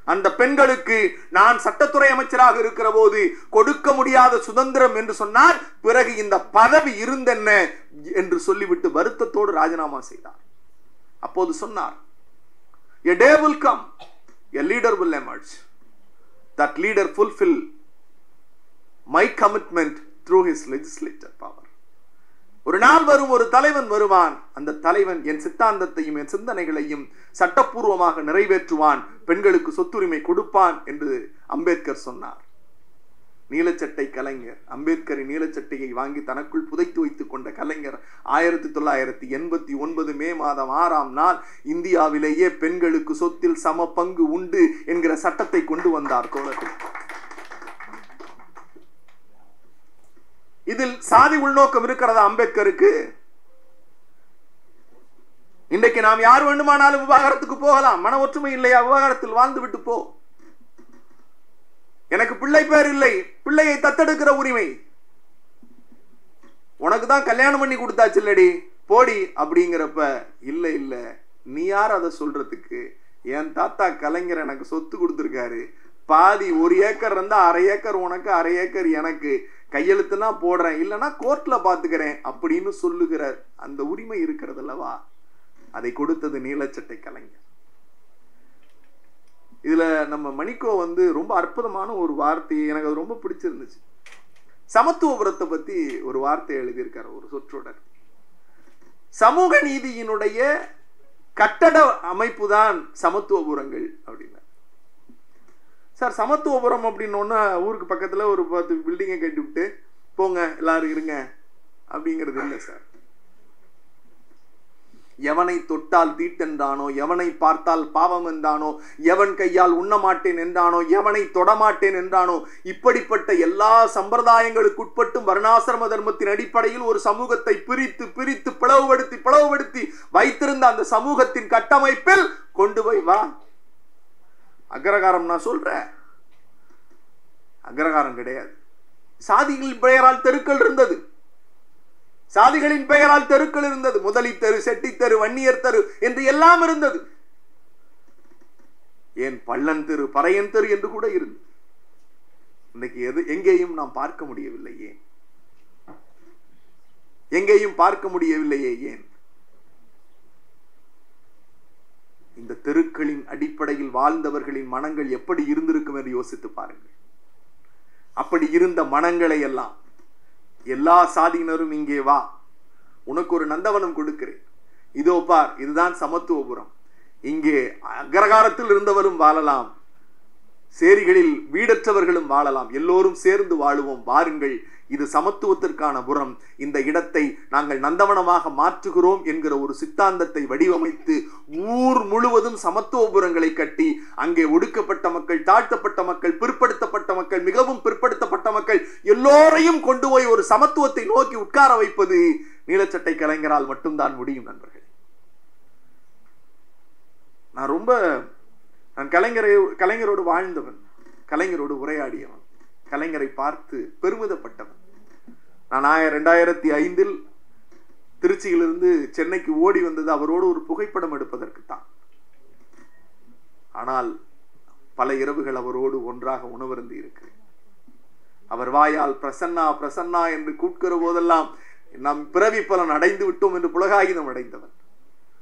அந்த பெண்களுக்கு நான் சட்டத்துறை அமைச்சராக இருக்கிற போது கொடுக்க முடியாத சுதந்திரம் என்று சொன்னால் பிறகு இந்த பதவி இருந்தென்ன என்று சொல்லிவிட்டு வருத்தத்தோடு ராஜினாமா செய்தார். அப்போது சொன்னார், a day will come, a leader will emerge. That leader fulfill my commitment through his legislative power. ஒரு நாள் வரும், ஒரு தலைவன் வருவான். அந்த தலைவன் என் சித்தாந்தத்தையும் என் சிந்தனைகளையும் சட்டப்பூர்வமாக நிறைவேற்றுவான், பெண்களுக்கு சொத்துரிமை கொடுப்பான் என்று அம்பேத்கர் சொன்னார். நீலச்சட்டை கலைஞர், அம்பேத்கரின் நீலச்சட்டையை வாங்கி தனக்குள் புதைத்து வைத்துக் கொண்ட கலைஞர் 1989 மே மாதம் 6ஆம் நாள் இந்தியாவிலேயே பெண்களுக்கு சொத்தில் சம பங்கு உண்டு என்கிற சட்டத்தை கொண்டு வந்தார். தோழர்கள், இதில் சாதி உள்நோக்கம் இருக்கிறதா அம்பேத்கருக்கு? இன்றைக்கு நாம் யார் வேண்டுமானாலும் விவாகரத்துக்கு போகலாம். மன ஒற்றுமை இல்லையா? விவாகரத்தில் வாழ்ந்து விட்டு போ. எனக்கு பிள்ளை பேர் இல்லை, பிள்ளையை தத்தெடுக்கிற உரிமை உனக்கு தான் கல்யாணம் பண்ணி கொடுத்தாச்சு இல்லடி, போடி அப்படிங்கிறப்ப இல்ல இல்ல, நீ யார் அதை சொல்றதுக்கு? என் தாத்தா கலைஞர் எனக்கு சொத்து கொடுத்திருக்காரு, பாதி 1 ஏக்கர் இருந்தா 1/2 ஏக்கர் உனக்கு 1/2 ஏக்கர் எனக்கு, கையெழுத்துனா போடுறேன், இல்லைன்னா கோர்ட்ல பாத்துக்கிறேன் அப்படின்னு சொல்லுகிற அந்த உரிமை இருக்கிறது அல்லவா? அதை கொடுத்தது நீலச்சட்டை கலைஞர். இதுல நம்ம மணிக்கோ வந்து ரொம்ப அற்புதமான ஒரு வார்த்தை, எனக்கு அது ரொம்ப பிடிச்சிருந்துச்சு. சமத்துவபுரத்தை பத்தி ஒரு வார்த்தை எழுதியிருக்காரு, ஒரு சொற்றொடர். சமூக நீதியினுடைய கட்டட அமைப்பு தான் சமத்துவபுரங்கள் அப்படின்னா. சார் சமத்துவபுரம் அப்படின்னோன்னா ஊருக்கு பக்கத்துல ஒரு 10 பில்டிங்கை கட்டி விட்டு போங்க எல்லாரும் இருங்க அப்படிங்கிறது இல்லை சார். எவனை தொட்டால் தீட்டென்றானோ, எவனை பார்த்தால் பாவம் என்றானோ, எவன் கையால் உண்ணமாட்டேன் என்றானோ, எவனை தொடமாட்டேன் என்றானோ, இப்படிப்பட்ட எல்லா சம்பிரதாயங்களுக்கு உட்பட்டும் வர்ணாசிரம தர்மத்தின் அடிப்படையில் ஒரு சமூகத்தை பிரித்து பிரித்து பிளவுபடுத்தி வைத்திருந்த அந்த சமூகத்தின் கட்டமைப்பில் கொண்டு போய் வா. அக்ரகாரம் நான் சொல்றேன், அக்ரகாரம் கிடையாது. சாதிகளின் பெயரால் தெருக்கள் இருந்தது, சாதிகளின் பெயரால் தெருக்கள் இருந்தது. முதலி தெரு, செட்டி தெரு, வன்னியர் தெரு என்று எல்லாம் இருந்தது. ஏன் பள்ளன் தெரு, பறையன் தெரு என்று கூட இருந்தது. இன்னைக்கு எங்கேயும் நாம் பார்க்க முடியவில்லை. ஏன் எங்கேயும் பார்க்க முடியவில்லையே? ஏன்? இந்த தெருக்களின் அடிப்படையில் வாழ்ந்தவர்களின் மனங்கள் எப்படி இருந்திருக்கும் என்று யோசித்து பாருங்கள். அப்படி இருந்த மனங்களை எல்லாம் எல்லா சாதியினரும் இங்கே வா, உனக்கு ஒரு நந்தவனம் கொடுக்கிறேன், இதோ பார், இதுதான் சமத்துவபுரம். இங்கே அக்ரகாரத்தில் இருந்தவரும் வாழலாம், சேரிகளில் வீடற்றவர்களும் வாழலாம், எல்லோரும் சேர்ந்து வாழுவோம், வாருங்கள், இது சமத்துவத்திற்கான புறம், இந்த இடத்தை நாங்கள் நந்தவனமாக மாற்றுகிறோம் என்கிற ஒரு சித்தாந்தத்தை வடிவமைத்து ஊர் முழுவதும் சமத்துவபுரங்களை கட்டி அங்கே ஒடுக்கப்பட்ட மக்கள், தாழ்த்தப்பட்ட மக்கள், பிற்படுத்தப்பட்ட மக்கள், மிகவும் பிற்படுத்தப்பட்ட மக்கள் எல்லோரையும் கொண்டு போய் ஒரு சமத்துவத்தை நோக்கி உட்கார வைப்பது நீலச்சட்டை கலைஞரால் மட்டும்தான் முடியும் நண்பர்கள். நான் கலைஞரோடு வாழ்ந்தவன், கலைஞரோடு உரையாடியவன், கலைஞரை பார்த்து பெருமிதப்பட்டவன். நான் 2005 திருச்சியிலிருந்து சென்னைக்கு ஓடி வந்தது அவரோடு ஒரு புகைப்படம் எடுப்பதற்கு தான். ஆனால் பல இரவுகள் அவரோடு ஒன்றாக உணவருந்தி இருக்கிறேன். அவர் வாயால் பிரசன்னா பிரசன்னா என்று கூட்கிற போதெல்லாம் நாம் பிறவி பலன் அடைந்து விட்டோம் என்று புலகாகிதம் அடைந்தவன்.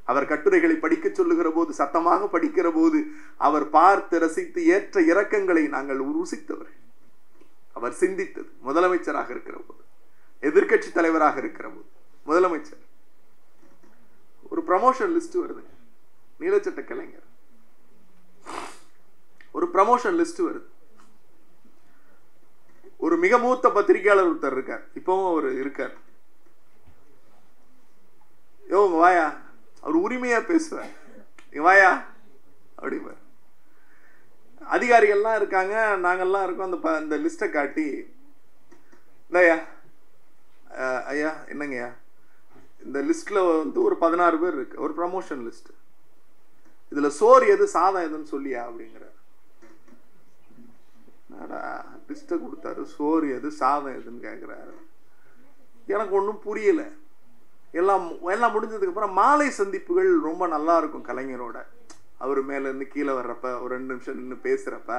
அவர் கட்டுரைகளை படிக்க சொல்லுகிற போது, சத்தமாக படிக்கிற போது அவர் பார்த்து ரசித்து ஏற்ற இறக்கங்களை நாங்கள் ருசித்தவர். அவர் சிந்தித்தது முதலமைச்சராக இருக்கிற போது, எதிர்கட்சி தலைவராக இருக்கிற போது, முதலமைச்சர் ஒரு ப்ரமோஷன் லிஸ்ட் வருதுங்க, நீலச்சட்ட கலைஞர் ஒரு ப்ரமோஷன் லிஸ்ட் வருது. ஒரு மிக மூத்த பத்திரிகையாளர் ஒருத்தர் இருக்கார், இப்பவும் அவர் இருக்கார். யோ வாயா, அவர் உரிமையா பேசுவார், வாயா அப்படிப்பார். அதிகாரிகள்லாம் இருக்காங்க, நாங்கள்லாம் இருக்கோம். அந்த லிஸ்ட்டை காட்டி, இந்தாயா ஐயா, என்னங்கய்யா, இந்த லிஸ்ட்ல வந்து ஒரு 16 பேர் இருக்கு, ஒரு ப்ரமோஷன் லிஸ்ட், இதுல சோறு எது சாதம் எதுன்னு சொல்லியா அப்படிங்கிற லிஸ்ட்டை கொடுத்தாரு. சோறு எது சாதம் எதுன்னு கேட்குறாரு. எனக்கு ஒன்றும் புரியல. எல்லாம் முடிஞ்சதுக்கு அப்புறம் மாலை சந்திப்புகள் ரொம்ப நல்லா இருக்கும் கலைஞரோட. அவர் மேல இருந்து கீழே வர்றப்ப ஒரு 2 நிமிஷம் நின்று பேசுறப்ப,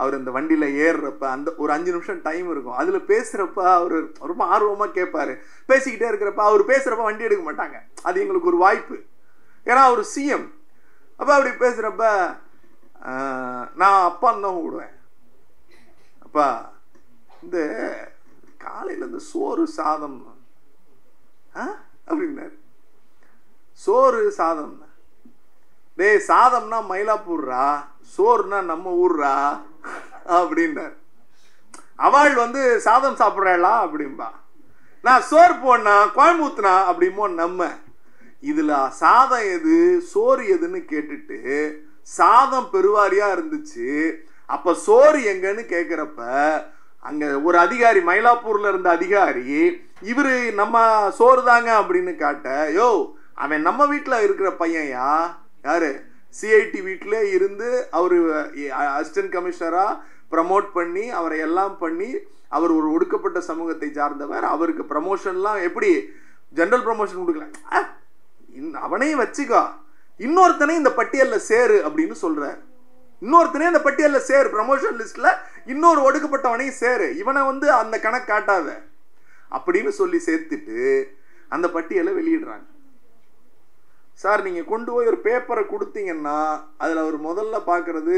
அவர் இந்த வண்டியில ஏறுறப்ப அந்த ஒரு 5 நிமிஷம் டைம் இருக்கும், அதுல பேசுறப்ப அவரு ரொம்ப ஆர்வமா கேட்பாரு. பேசிக்கிட்டே இருக்கிறப்ப அவர் பேசுறப்ப வண்டி எடுக்க மாட்டாங்க, அது எங்களுக்கு ஒரு வாய்ப்பு, ஏன்னா அவர் சிஎம். அப்ப அப்படி பேசுறப்ப நான் அப்பான்னு தான் கூடுவேன். அப்பா, இந்த காலையில இந்த சோறு சாதம் அப்படின்னாரு. சோறு சாதம், டேய் சாதம்னா மயிலாப்பூர்ரா, சோறுனா நம்ம ஊர்ரா அப்படின்னாரு. அவள் வந்து சாதம் சாப்பிட்றாளா அப்படின்பா, நான் சோறு போனா கோயம்புத்தூர்னா அப்படிமோ. நம்ம இதுல சாதம் எது சோறு எதுன்னு கேட்டுட்டு சாதம் பெருவாரியா இருந்துச்சு, அப்ப சோறு எங்கன்னு கேக்குறப்ப அங்க ஒரு அதிகாரி, மயிலாப்பூர்ல இருந்த அதிகாரி, இவரு நம்ம சோறு தாங்க அப்படின்னு காட்ட, யோ அவன் நம்ம வீட்டுல இருக்கிற பையன்யா, யாரு சிஐடி வீட்டில இருந்து அவரு அசிஸ்டன்ட் கமிஷனரா ப்ரமோட் பண்ணி அவரை எல்லாம் பண்ணி, அவர் ஒரு ஒடுக்கப்பட்ட சமூகத்தை சார்ந்தவர், அவருக்கு ப்ரமோஷன்லாம் எப்படி ஜெனரல் ப்ரமோஷன் கொடுக்கல, அவனையும் வச்சுக்கோ, இன்னொருத்தனையும் இந்த பட்டியல்ல சேரு அப்படின்னு சொல்றாரு. இன்னொருத்தனையும் இந்த பட்டியல்ல சேரு, ப்ரமோஷன் லிஸ்ட்ல இன்னொரு ஒடுக்கப்பட்டவனையும் சேரு, இவனை வந்து அந்த கணக்கு காட்டாத அப்படின்னு சொல்லி சேர்த்துட்டு அந்த பட்டியலை வெளியிடுறாங்க. சார் நீங்க கொண்டு போய் ஒரு பேப்பரை கொடுத்தீங்கன்னா அதுல அவர் முதல்ல பார்க்கறது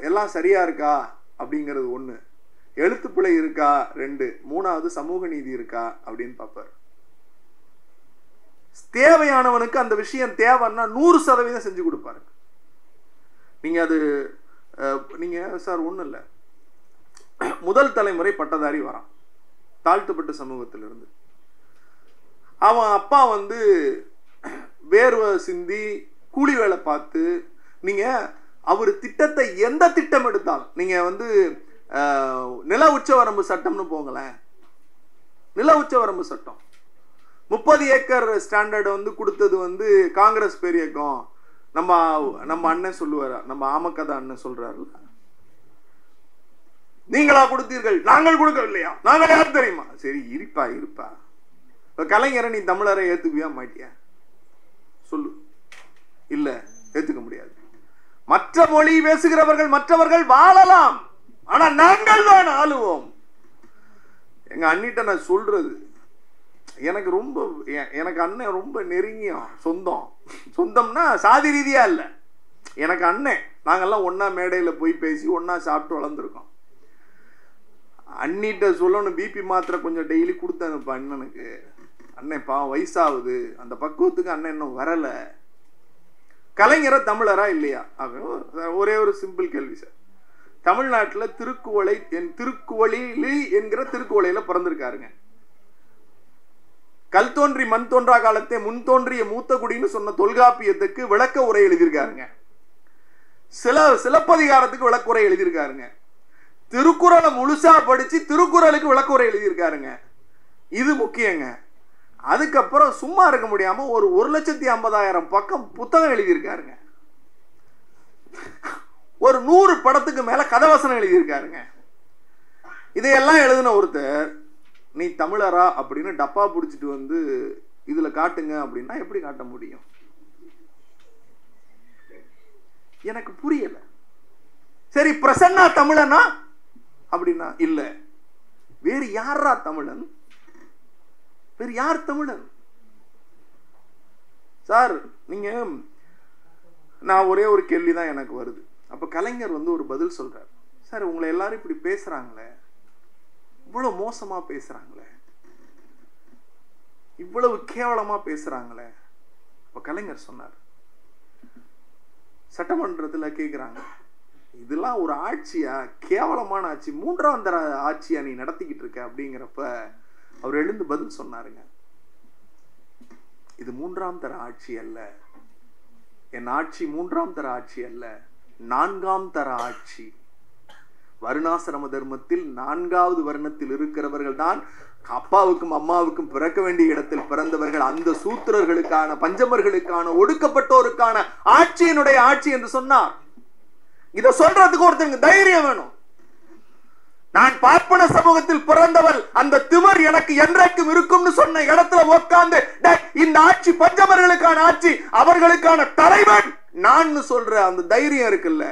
எல்லாம் சரியா இருக்கா அப்படிங்கிறது 1, எழுத்துப்பிழை இருக்கா 2, 3வது சமூக நீதி இருக்கா அப்படின்னு பார்ப்பார். தேவையானவனுக்கு அந்த விஷயம் தேவைன்னா 100% செஞ்சு கொடுப்பாரு. நீங்க அது நீங்க சார் ஒன்றும் இல்லை, முதல் தலைமுறை பட்டதாரி வரான் தாழ்த்தப்பட்ட சமூகத்திலிருந்து. அவன் அப்பா வந்து வேர்வை சிந்தி கூலி வேலை பார்த்து, நீங்க அவர் திட்டத்தை எந்த திட்டம் எடுத்தாலும், நீங்க வந்து நில உச்சவரம்பு சட்டம்னு போங்களேன், நில உச்சவரம்பு சட்டம் 30 ஏக்கர் ஸ்டாண்டர்ட் வந்து கொடுத்தது வந்து காங்கிரஸ் பெரியக்கம். நம்ம அண்ணன் சொல்லுவார், நம்ம ஆமக்கதா அண்ணன் சொல்றாரு, நீங்களா கொடுத்தீர்கள், நாங்கள் கொடுக்கவில்லையா, நாங்கள் யார் தெரியுமா? சரி இருப்பா இருப்பா, கலைஞரை நீ தமிழரை ஏத்துக்குவியா மாட்டியா சொல்லு. இல்ல, ஏத்துக்க முடியாது. மற்ற மொழி பேசுகிறவர்கள் மற்றவர்கள் வாழலாம், ஆனா நாங்கள் தான் ஆளுவோம். எங்க அண்ணிட்ட நான் சொல்றது, எனக்கு அண்ணன் ரொம்ப நெருங்கிய சொந்தம். சொந்தம்னா சாதி ரீதியா இல்ல, எனக்கு அண்ணன். நாங்கெல்லாம் ஒன்னா மேடையில போய் பேசி ஒன்னா சாப்பிட்டு வளர்ந்துருக்கோம். அண்ணிட்ட சொல்லணும், பிபி மாத்திரை கொஞ்சம் டெய்லி கொடுத்தேன் அண்ணனுக்கு. அண்ணன் பாவம் வயசாகுது, அந்த பக்குவத்துக்கு அண்ணன் இன்னும் வரல. கலைஞரை தமிழரா இல்லையா? ஒரே ஒரு சிம்பிள் கேள்வி சார். தமிழ்நாட்டில் திருக்குவளி என்கிற திருக்குவளையில பிறந்திருக்காருங்க. கல் தோன்றி மண் தோன்றா காலத்தை முன் தோன்றிய மூத்த குடின்னு சொன்ன தொல்காப்பியத்துக்கு விளக்க உரை எழுதியிருக்காருங்க. சிலப்பதிகாரத்துக்கு விளக்க உரை எழுதியிருக்காருங்க. திருக்குறளை முழுசா படிச்சு திருக்குறளுக்கு விளக்க உரை எழுதியிருக்காருங்க. இது முக்கியங்க. அதுக்கப்புறம் சும்மா இருக்க முடியாம ஒரு 1,50,000 பக்கம் புத்தகம் எழுதியிருக்காருங்க. ஒரு 100 படத்துக்கு மேல கதவசனம் எழுதியிருக்காருங்க. இதையெல்லாம் எழுதின ஒருத்தர் நீ தமிழரா அப்படின்னு டப்பா பிடிச்சிட்டு வந்து இதுல காட்டுங்க அப்படின்னா எப்படி காட்ட முடியும்? எனக்கு புரியல. சரி, பிரசன்னா தமிழனா அப்படின்னா இல்ல, வேறு யாரா தமிழன்? வேறு யார் தமிழன்? சார் நீங்க, நான் ஒரே ஒரு கேள்விதான் எனக்கு வருது. அப்ப கலைஞர் வந்து ஒரு பதில் சொல்றார். சார் உங்களை எல்லாரும் இப்படி பேசுறாங்களே, இவ்வளவு மோசமா பேசுறாங்களே, இவ்வளவு கேவலமா பேசுறாங்களே. அப்ப கலைஞர் சொன்னார், சட்டமன்றத்துல கேக்குறாங்க, இதெல்லாம் ஒரு ஆட்சியா? கேவலமான ஆட்சி, 3ஆம் தர ஆட்சியா நீ நடத்திக்கிட்டு இருக்க அப்படிங்கிறப்ப அவர் எழுந்து பதில் சொன்னாருங்க, இது 3ஆம் தர ஆட்சி அல்ல, என் ஆட்சி 3ஆம் தர ஆட்சி அல்ல, 4ஆம் தர ஆட்சி. வருணாசிரம தர்மத்தில் 4வது வருணத்தில் இருக்கிறவர்கள் தான் அப்பாவுக்கும் அம்மாவுக்கும் பிறக்க வேண்டிய இடத்தில் பிறந்தவர்கள். அந்த சூத்திரர்களுக்கான, பஞ்சமர்களுக்கான, ஒடுக்கப்பட்டோருக்கான ஆட்சியினுடைய ஆட்சி என்று சொன்னார். இதை சொல்றதுக்கு ஒருத்தருக்கு தைரியம் வேணும். நான் பார்ப்பன சமூகத்தில் பிறந்தவள், அந்த திமிர் எனக்கு என்றைக்கும் இருக்கும்னு சொன்ன இடத்துல உட்கார்ந்து இந்த ஆட்சி பஞ்சமர்களுக்கான ஆட்சி, அவர்களுக்கான தலைவன் நான் சொல்ற அந்த தைரியம் இருக்குல்ல,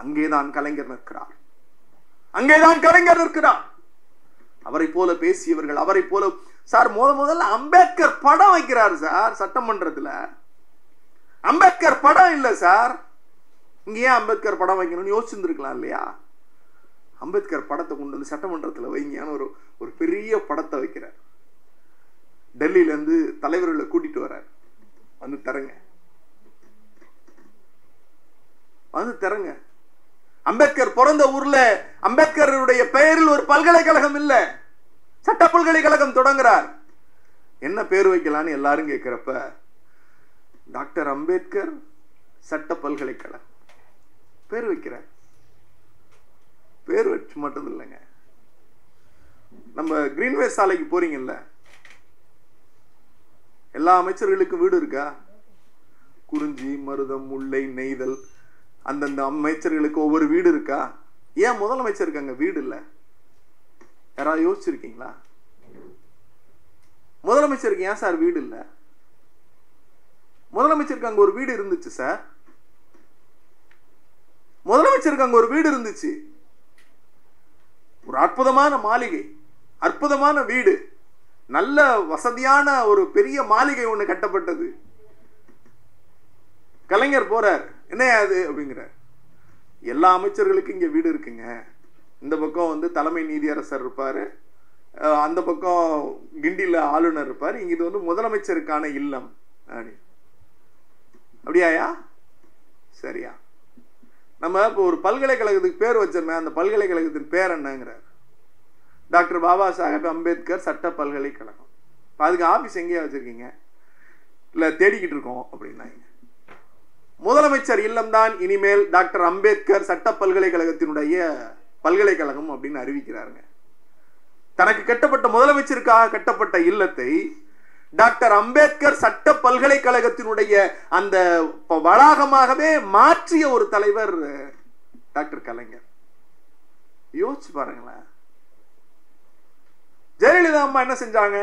அங்கேதான் கலைஞர் நிற்கிறார். அங்கேதான் கலைஞர் இருக்கிறார். அவரை போல பேசியவர்கள், அவரை போல சார் முதல்ல அம்பேத்கர் படம் வைக்கிறார் சார் சட்டமன்றத்துல. அம்பேத்கர் படம் இல்ல சார். இங்க ஏன் அம்பேத்கர் படம் வைக்கணும்னு யோசிச்சிருக்கலாம் இல்லையா? அம்பேத்கர் படத்தை கொண்டு வந்து சட்டமன்றத்துல வைங்கன்னு ஒரு பெரிய படத்தை வைக்கிறார். டெல்லியில இருந்து தலைவர்களை கூட்டிட்டு வர்றார். வந்து தரங்க, வந்து தரங்க. அம்பேத்கர் பிறந்த ஊர்ல அம்பேத்கருடைய பெயரில் ஒரு பல்கலைக்கழகம் இல்ல, சட்ட பல்கலைக்கழகம் தொடங்குறார். என்ன பேர் வைக்கலான்னு எல்லாரும் கேட்கிறப்ப டாக்டர் அம்பேத்கர் சட்ட பல்கலைக்கழகம் பேர் வைக்கிறார். பேர் வச்சு மட்டும் இல்லைங்க, நம்ம கிரீன்வே சாலைக்கு போறீங்கல்ல, எல்லா அமைச்சர்களுக்கும் வீடு இருக்கா? குறிஞ்சி, மருதம், முல்லை, நெய்தல், அந்தந்த அமைச்சர்களுக்கு ஒவ்வொரு வீடு இருக்கா? ஏன் முதலமைச்சருக்கு அங்க வீடு இல்ல? யாராவது யோசிச்சிருக்கீங்களா? முதலமைச்சருக்கு ஏன் சார் வீடு இல்ல? முதலமைச்சருக்கு அங்க ஒரு வீடு இருந்துச்சு சார். முதலமைச்சருக்கு அங்க ஒரு வீடு இருந்துச்சு, ஒரு அற்புதமான மாளிகை, அற்புதமான வீடு, நல்ல வசதியான ஒரு பெரிய மாளிகை ஒண்ணு கட்டப்பட்டது. கலைஞர் போறார், என்ன அது அப்படிங்கிற. எல்லா அமைச்சர்களுக்கும் இங்க வீடு இருக்குங்க. இந்த பக்கம் வந்து தலைமை நீதியரசர் இருப்பாரு, அந்த பக்கம் கிண்டியில் ஆளுநர் இருப்பார், இங்கே இது வந்து முதலமைச்சருக்கான இல்லம் அப்படி. அப்படியாயா? சரியா? நம்ம இப்போ ஒரு பல்கலைக்கழகத்துக்கு பேர் வச்சோமே, அந்த பல்கலைக்கழகத்தின் பேர் என்னங்கிறார்? டாக்டர் பாபா சாஹேப் அம்பேத்கர் சட்ட பல்கலைக்கழகம். இப்போ அதுக்கு ஆஃபீஸ் எங்கேயா வச்சுருக்கீங்க? இல்லை தேடிக்கிட்டு இருக்கோம் அப்படின்னாங்க. முதலமைச்சர் இல்லம்தான் இனிமேல் டாக்டர் அம்பேத்கர் சட்ட பல்கலைக்கழகத்தினுடைய பல்கலைக்கழகம் அப்படின்னு அறிவிக்கிறாருங்க. தனக்கு கட்டப்பட்ட முதலமைச்சருக்காக கட்டப்பட்ட இல்லத்தை டாக்டர் அம்பேத்கர் சட்ட பல்கலைக்கழகத்தினுடைய அந்த வளாகமாகவே மாற்றிய ஒரு தலைவர் டாக்டர் கலைஞர். யோசிச்சு பாருங்களேன். ஜெயலலிதா அம்மா என்ன செஞ்சாங்க?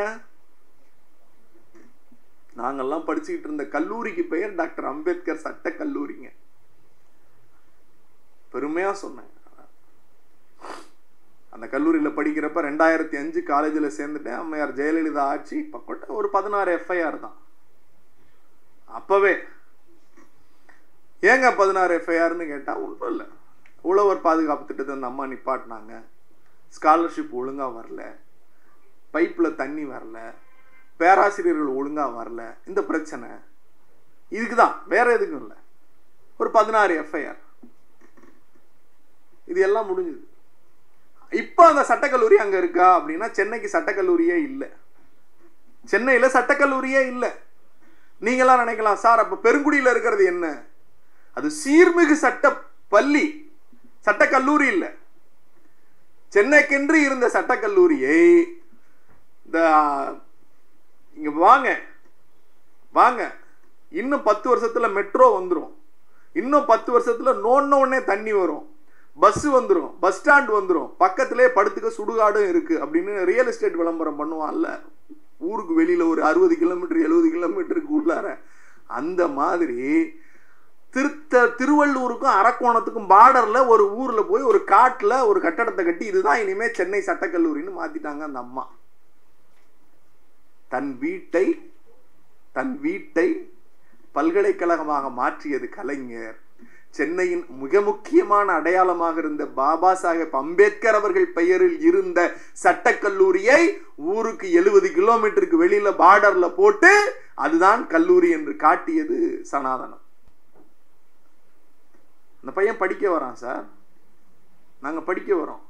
நாங்கெல்லாம் படிச்சுக்கிட்டு இருந்த கல்லூரிக்கு பெயர் டாக்டர் அம்பேத்கர் சட்ட கல்லூரிங்க. பெருமையா சொன்னேன். அந்த கல்லூரியில் படிக்கிறப்ப 2005 காலேஜில் சேர்ந்துட்டேன். அம்மையார் ஜெயலலிதா ஆட்சி பக்கோட்ட ஒரு 16 FIR தான் அப்பவே. ஏங்க 16 FIRன்னு கேட்டா ஒன்றும் இல்லை. உழவர் பாதுகாப்பு திட்டத்தை அந்த அம்மா நிப்பாட்டினாங்க. ஸ்காலர்ஷிப் ஒழுங்கா வரல, பைப்பில் தண்ணி வரல, பேராசிரியர்கள் ஒழுங்கா வரல. இந்த பிரச்சனை இதுக்கு தான், வேற எதுக்கும் இல்லை. ஒரு 16 FIR. இது எல்லாம் முடிஞ்சது. இப்போ அந்த சட்டக்கல்லூரி அங்க இருக்கா அப்படின்னா சென்னைக்கு சட்டக்கல்லூரியே இல்லை. சென்னையில் சட்டக்கல்லூரியே இல்லை. நீங்களாம் நினைக்கலாம், சார் அப்ப பெருங்குடியில் இருக்கிறது என்ன? அது சீர்மிகு சட்ட பள்ளி, சட்டக்கல்லூரி இல்லை. சென்னைக்கென்று இருந்த சட்டக்கல்லூரியை இந்த இங்க வாங்க வாங்க இன்னும் 10 வருஷத்துல மெட்ரோ வந்துடும், இன்னும் 10 வருஷத்துல நோன்னே தண்ணி வரும், பஸ் வந்துடும், பஸ் ஸ்டாண்ட் வந்துடும், பக்கத்திலே படுத்துக்க சுடுகாடும் இருக்கு அப்படின்னு ரியல் எஸ்டேட் விளம்பரம் பண்ணுவான்ல, ஊருக்கு வெளியில ஒரு 60 கிலோமீட்டர் 70 கிலோமீட்டருக்கு உள்ளார. அந்த மாதிரி திருவள்ளூருக்கும் அரக்கோணத்துக்கும் பார்டர்ல ஒரு ஊர்ல போய் ஒரு காட்டுல ஒரு கட்டடத்தை கட்டி இதுதான் இனிமே சென்னை சட்டக்கல்லூரின்னு மாத்திட்டாங்க அந்த அம்மா. தன் வீட்டை பல்கலைக்கழகமாக மாற்றியது கலைஞர். சென்னையின் மிக முக்கியமான அடையாளமாக இருந்த பாபா சாஹேப் அம்பேத்கர் அவர்கள் பெயரில் இருந்த சட்டக்கல்லூரியை ஊருக்கு 70 கிலோமீட்டருக்கு வெளியில பார்டர்ல போட்டு அதுதான் கல்லூரி என்று காட்டியது சனாதனம். அந்த பையன் படிக்க வரான் சார், நாங்க படிக்க வரோம்,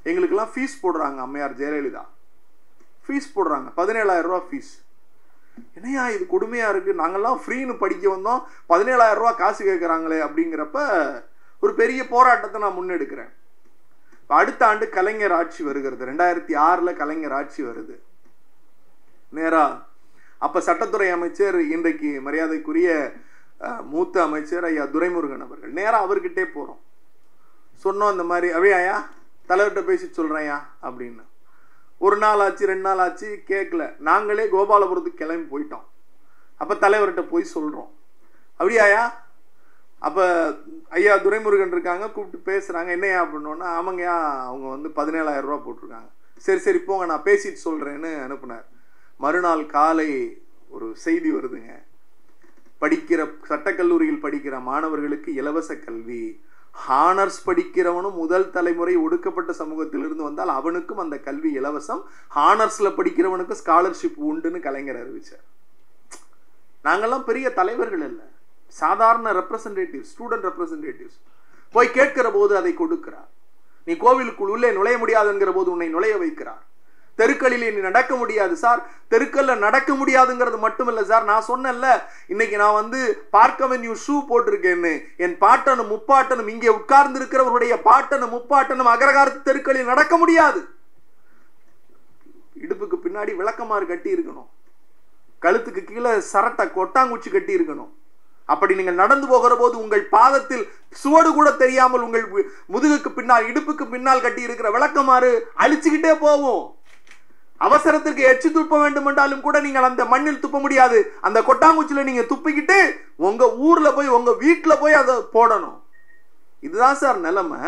எங்களுக்கெல்லாம் ஃபீஸ் போடுறாங்க. அம்மையார் ஜெயலலிதா ஃபீஸ் போடுறாங்க, 17,000 ரூபா ஃபீஸ். என்னையா இது கொடுமையா இருக்கு, நாங்கெல்லாம் ஃப்ரீன்னு படிக்க வந்தோம், 17,000 ரூபா காசு கேட்குறாங்களே அப்படிங்கிறப்ப ஒரு பெரிய போராட்டத்தை நான் முன்னெடுக்கிறேன். அடுத்த ஆண்டு கலைஞர் ஆட்சி வருகிறது, 2006 கலைஞர் ஆட்சி வருது. நேரா அப்ப சட்டத்துறை அமைச்சர் இன்றைக்கு மரியாதைக்குரிய மூத்த அமைச்சர் ஐயா துரைமுருகன் அவர்கள், நேரா அவர்கிட்டே போறோம். சொன்னோம் இந்த மாதிரி, அப்படியா தலைவர்கிட்ட பேசி சொல்றேயா அப்படின்னு. ஒரு நாள் ஆச்சு, 2 நாள் ஆச்சு, கேட்கல. நாங்களே கோபாலபுரத்துக்கு கிளம்பி போயிட்டோம். அப்ப தலைவர்கிட்ட போய் சொல்றோம், அப்படியாயா? அப்ப ஐயா துரைமுருகன் இருக்காங்க, கூப்பிட்டு பேசுறாங்க. என்னையா அப்படின்னோன்னா, ஆமாங்கய்யா அவங்க வந்து 17,000 ரூபா போட்டிருக்காங்க. சரி சரி போங்க நான் பேசிட்டு சொல்றேன்னு அனுப்புனார். மறுநாள் காலை ஒரு செய்தி வருதுங்க, படிக்கிற சட்டக்கல்லூரியில் படிக்கிற மாணவர்களுக்கு இலவச கல்வி. ஹானர்ஸ் படிக்கிறவனும் முதல் தலைமுறை ஒடுக்கப்பட்ட சமூகத்திலிருந்து வந்தால் அவனுக்கும் அந்த கல்வி இலவசம், ஹானர்ஸ்ல படிக்கிறவனுக்கு ஸ்காலர்ஷிப் உண்டுன்னு கலைஞர் அறிவிச்சார். நாங்கெல்லாம் பெரிய தலைவர்கள் அல்ல, சாதாரண ரெப்ரசன்டேட்டிவ், ஸ்டூடெண்ட் ரெப்ரசன்டேட்டிவ்ஸ். போய் கேட்கிற போது அதை கொடுக்கிறார். நீ கோவிலுக்குள் உள்ளே நுழைய முடியாதுங்கிற போது உன்னை நுழைய வைக்கிறார். தெருக்களில் நீ நடக்க முடியாது சார், தெருக்கல்ல நடக்க முடியாதுங்கிறது மட்டும் இல்ல சார், நான் சொன்னேன்ல இன்னைக்கு நான் வந்து பார்க்கவென்யூ ஷூ போட்டிருக்கேன்னு, என் பாட்டனும் முப்பாட்டனும் இங்கே உட்கார்ந்து இருக்கிறவருடைய பாட்டனும் முப்பாட்டனும் அகரகாரத்து தெருக்களில் நடக்க முடியாது. இடுப்புக்கு பின்னாடி விளக்கமாறு கட்டி இருக்கணும், கழுத்துக்கு கீழே சரட்டை கொட்டாங்குச்சி கட்டி இருக்கணும். அப்படி நீங்கள் நடந்து போகிற போது உங்கள் பாதத்தில் சுவடு கூட தெரியாமல் உங்கள் முதுகுக்கு பின்னால் இடுப்புக்கு பின்னால் கட்டி இருக்கிற விளக்கமாறு அழிச்சுக்கிட்டே போவோம். அவசரத்திற்கு எச்சு துப்ப வேண்டும் என்றாலும் கூட நீங்கள் அந்த மண்ணில் துப்ப முடியாது. அந்த கொட்டாங்குச்சியில நீங்க துப்பிக்கிட்டு உங்க ஊர்ல போய் உங்க வீட்டுல போய் அதை போடணும். இதுதான் சார் நிலைமை.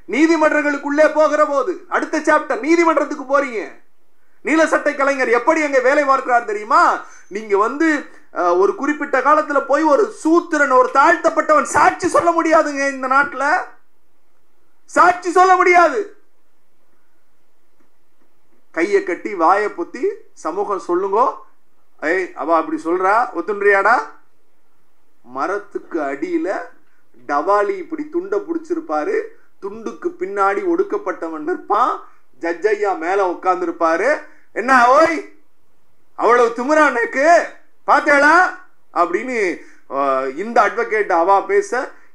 நீதிமன்றங்களுக்குள்ளே போகிற போது அடுத்த சாப்டர், நீதிமன்றத்துக்கு போறீங்க. நீல சட்டை கலைஞர் எப்படி அங்க வேலை பார்க்கிறார் தெரியுமா? நீங்க வந்து ஒரு குறிப்பிட்ட காலத்துல போய் ஒரு சூத்திரன், ஒரு தாழ்த்தப்பட்டவன் சாட்சி சொல்ல முடியாதுங்க. இந்த நாட்டுல சாட்சி சொல்ல முடியாது. கையை கட்டி வாயை பொத்தி சமூகம் சொல்லுங்கோ, ஏய் அவ அப்படி சொல்றா ஒத்துன்றியாடா? மரத்துக்கு அடியில டவாலி இப்படி துண்டை பிடிச்சிருப்பாரு, துண்டுக்கு பின்னாடி ஒடுக்கப்பட்டவன் இருப்பான், ஜட்ஜையா மேல உட்கார்ந்து இருப்பாரு. என்ன ஓய் அவ்வளவு திமிரானுக்கு பார்த்தேளா அப்படின்னு இந்த அட்வொகேட் அவா பேச,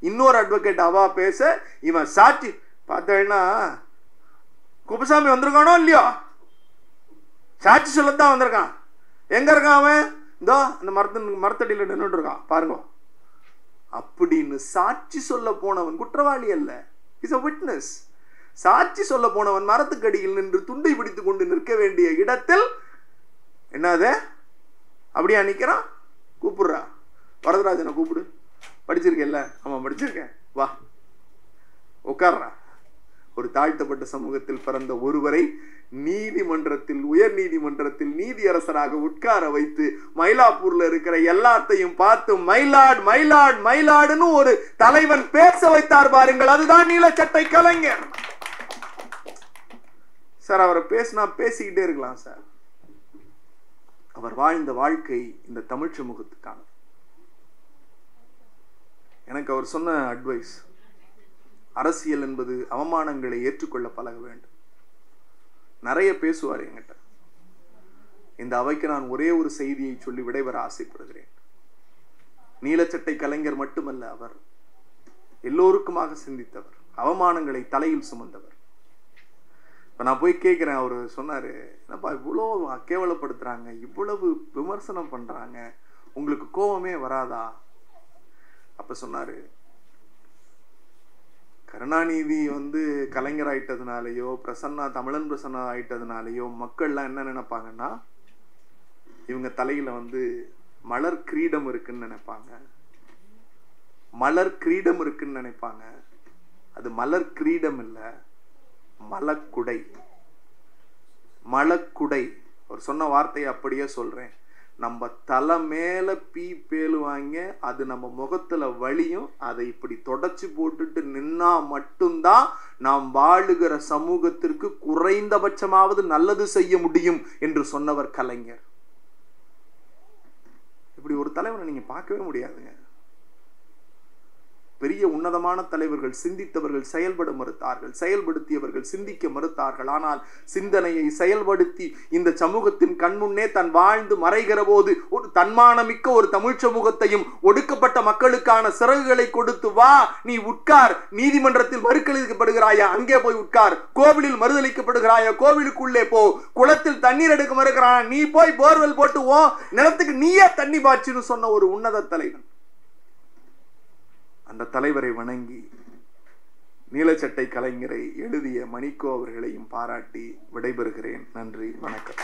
இன்னொரு அட்வொகேட் அவா பேச, இவன் சாட்சி பார்த்தேன்னா குப்புசாமி வந்திருக்கானோ இல்லையோ, சாட்சி சொல்லத்தான் வந்திருக்கான். எங்க இருக்கான் அவன்? இதோ அந்த மரத்தடியில் நின்றுட்டு இருக்கான் பாருங்க அப்படின்னு சாட்சி சொல்ல போனவன் குற்றவாளி அல்ல, இஸ் a witness. சாட்சி சொல்ல போனவன் மரத்துக்கடியில் நின்று துண்டை பிடித்துக் கொண்டு நிற்க வேண்டிய இடத்தில் என்னது அப்படியா நிக்கிறான்? கூப்பிடுறா, வரதராஜனை கூப்பிடு, படிச்சிருக்கேன்ல? ஆமா படிச்சிருக்கேன், வா உட்கார்றா. ஒரு தாழ்த்தப்பட்ட சமூகத்தில் பிறந்த ஒருவரை நீதிமன்றத்தில், உயர் நீதிமன்றத்தில் நீதியரசராக உட்கார வைத்து மயிலாப்பூர்ல இருக்கிற எல்லாத்தையும் பார்த்து மயிலாட் மயிலாட் மயிலாடுன்னு ஒரு தலைவன் பேச வைத்தார் பாருங்கள், அதுதான் நீலச்சட்டை கலைஞர். சார் அவரை பேசினா பேசிக்கிட்டே இருக்கலாம் சார். அவர் வாழ்ந்த வாழ்க்கை இந்த தமிழ் சமூகத்துக்கான. எனக்கு அவர் சொன்ன அட்வைஸ், அரசியல் என்பது அவமானங்களை ஏற்றுக்கொள்ள பழக வேண்டும். நிறைய பேசுவார் என்கிட்ட. இந்த அவைக்கு நான் ஒரே ஒரு செய்தியை சொல்லி விடைபெற ஆசைப்படுகிறேன். நீலச்சட்டை கலைஞர் மட்டுமல்ல, அவர் எல்லோருக்குமாக சிந்தித்தவர், அவமானங்களை தலையில் சுமந்தவர். இப்ப நான் போய் கேட்கிறேன், அவரு சொன்னாரு, என்னப்பா இவ்வளவு கேவலப்படுத்துறாங்க, இவ்வளவு விமர்சனம் பண்றாங்க, உங்களுக்கு கோபமே வராதா? அப்ப சொன்னாரு, கருணாநிதி கலைஞர் ஆயிட்டதுனாலயோ, பிரசன்னா தமிழன் பிரசன்னா ஆயிட்டதுனாலயோ மக்கள்லாம் என்ன நினைப்பாங்கன்னா, இவங்க தலையில மலர் கிரீடம் இருக்குன்னு நினைப்பாங்க, மலர் கிரீடம் இருக்குன்னு நினைப்பாங்க. அது மலர் கிரீடம் இல்ல, மலக்குடை. மலக்குடை. அவர் சொன்ன வார்த்தையை அப்படியே சொல்றேன். நம்ம தலை மேல பேலுவாங்க, அது நம்ம முகத்துல வலியும், அதை இப்படி தொடச்சு போட்டுட்டு நின்னா மட்டும்தான் நாம் வாழுகிற சமூகத்திற்கு குறைந்தபட்சமாவது நல்லது செய்ய முடியும் என்று சொன்னவர் கலைஞர். இப்படி ஒரு தலைவரை நீங்க பார்க்கவே முடியாதுங்க. பெரிய உன்னதமான தலைவர்கள், சிந்தித்தவர்கள் செயல்பட மறுத்தார்கள், செயல்படுத்தியவர்கள் சிந்திக்க மறுத்தார்கள். ஆனால் சிந்தனையை செயல்படுத்தி இந்த சமூகத்தின் கண்முன்னே தன் வாழ்ந்து மறைகிற போது ஒரு தன்மானமிக்க ஒரு தமிழ் சமூகத்தையும் ஒடுக்கப்பட்ட மக்களுக்கான சிறகுகளை கொடுத்து, வா நீ உட்கார், நீதிமன்றத்தில் மறுக்கலிக்கப்படுகிறாயா அங்கே போய் உட்கார், கோவிலில் மறுதளிக்கப்படுகிறாயா கோவிலுக்குள்ளே போ, குளத்தில் தண்ணீர் எடுக்க மறுக்கிறான் நீ போய் போர்வெல் போட்டு ஓ நிலத்துக்கு நீயே தண்ணி பாய்ச்சுன்னு சொன்ன ஒரு உன்னத தலைவன். அந்த தலைவரை வணங்கி நீலச்சட்டை கலைஞரை எழுதிய மணிக்கோ அவர்களையும் பாராட்டி விடைபெறுகிறேன். நன்றி, வணக்கம்.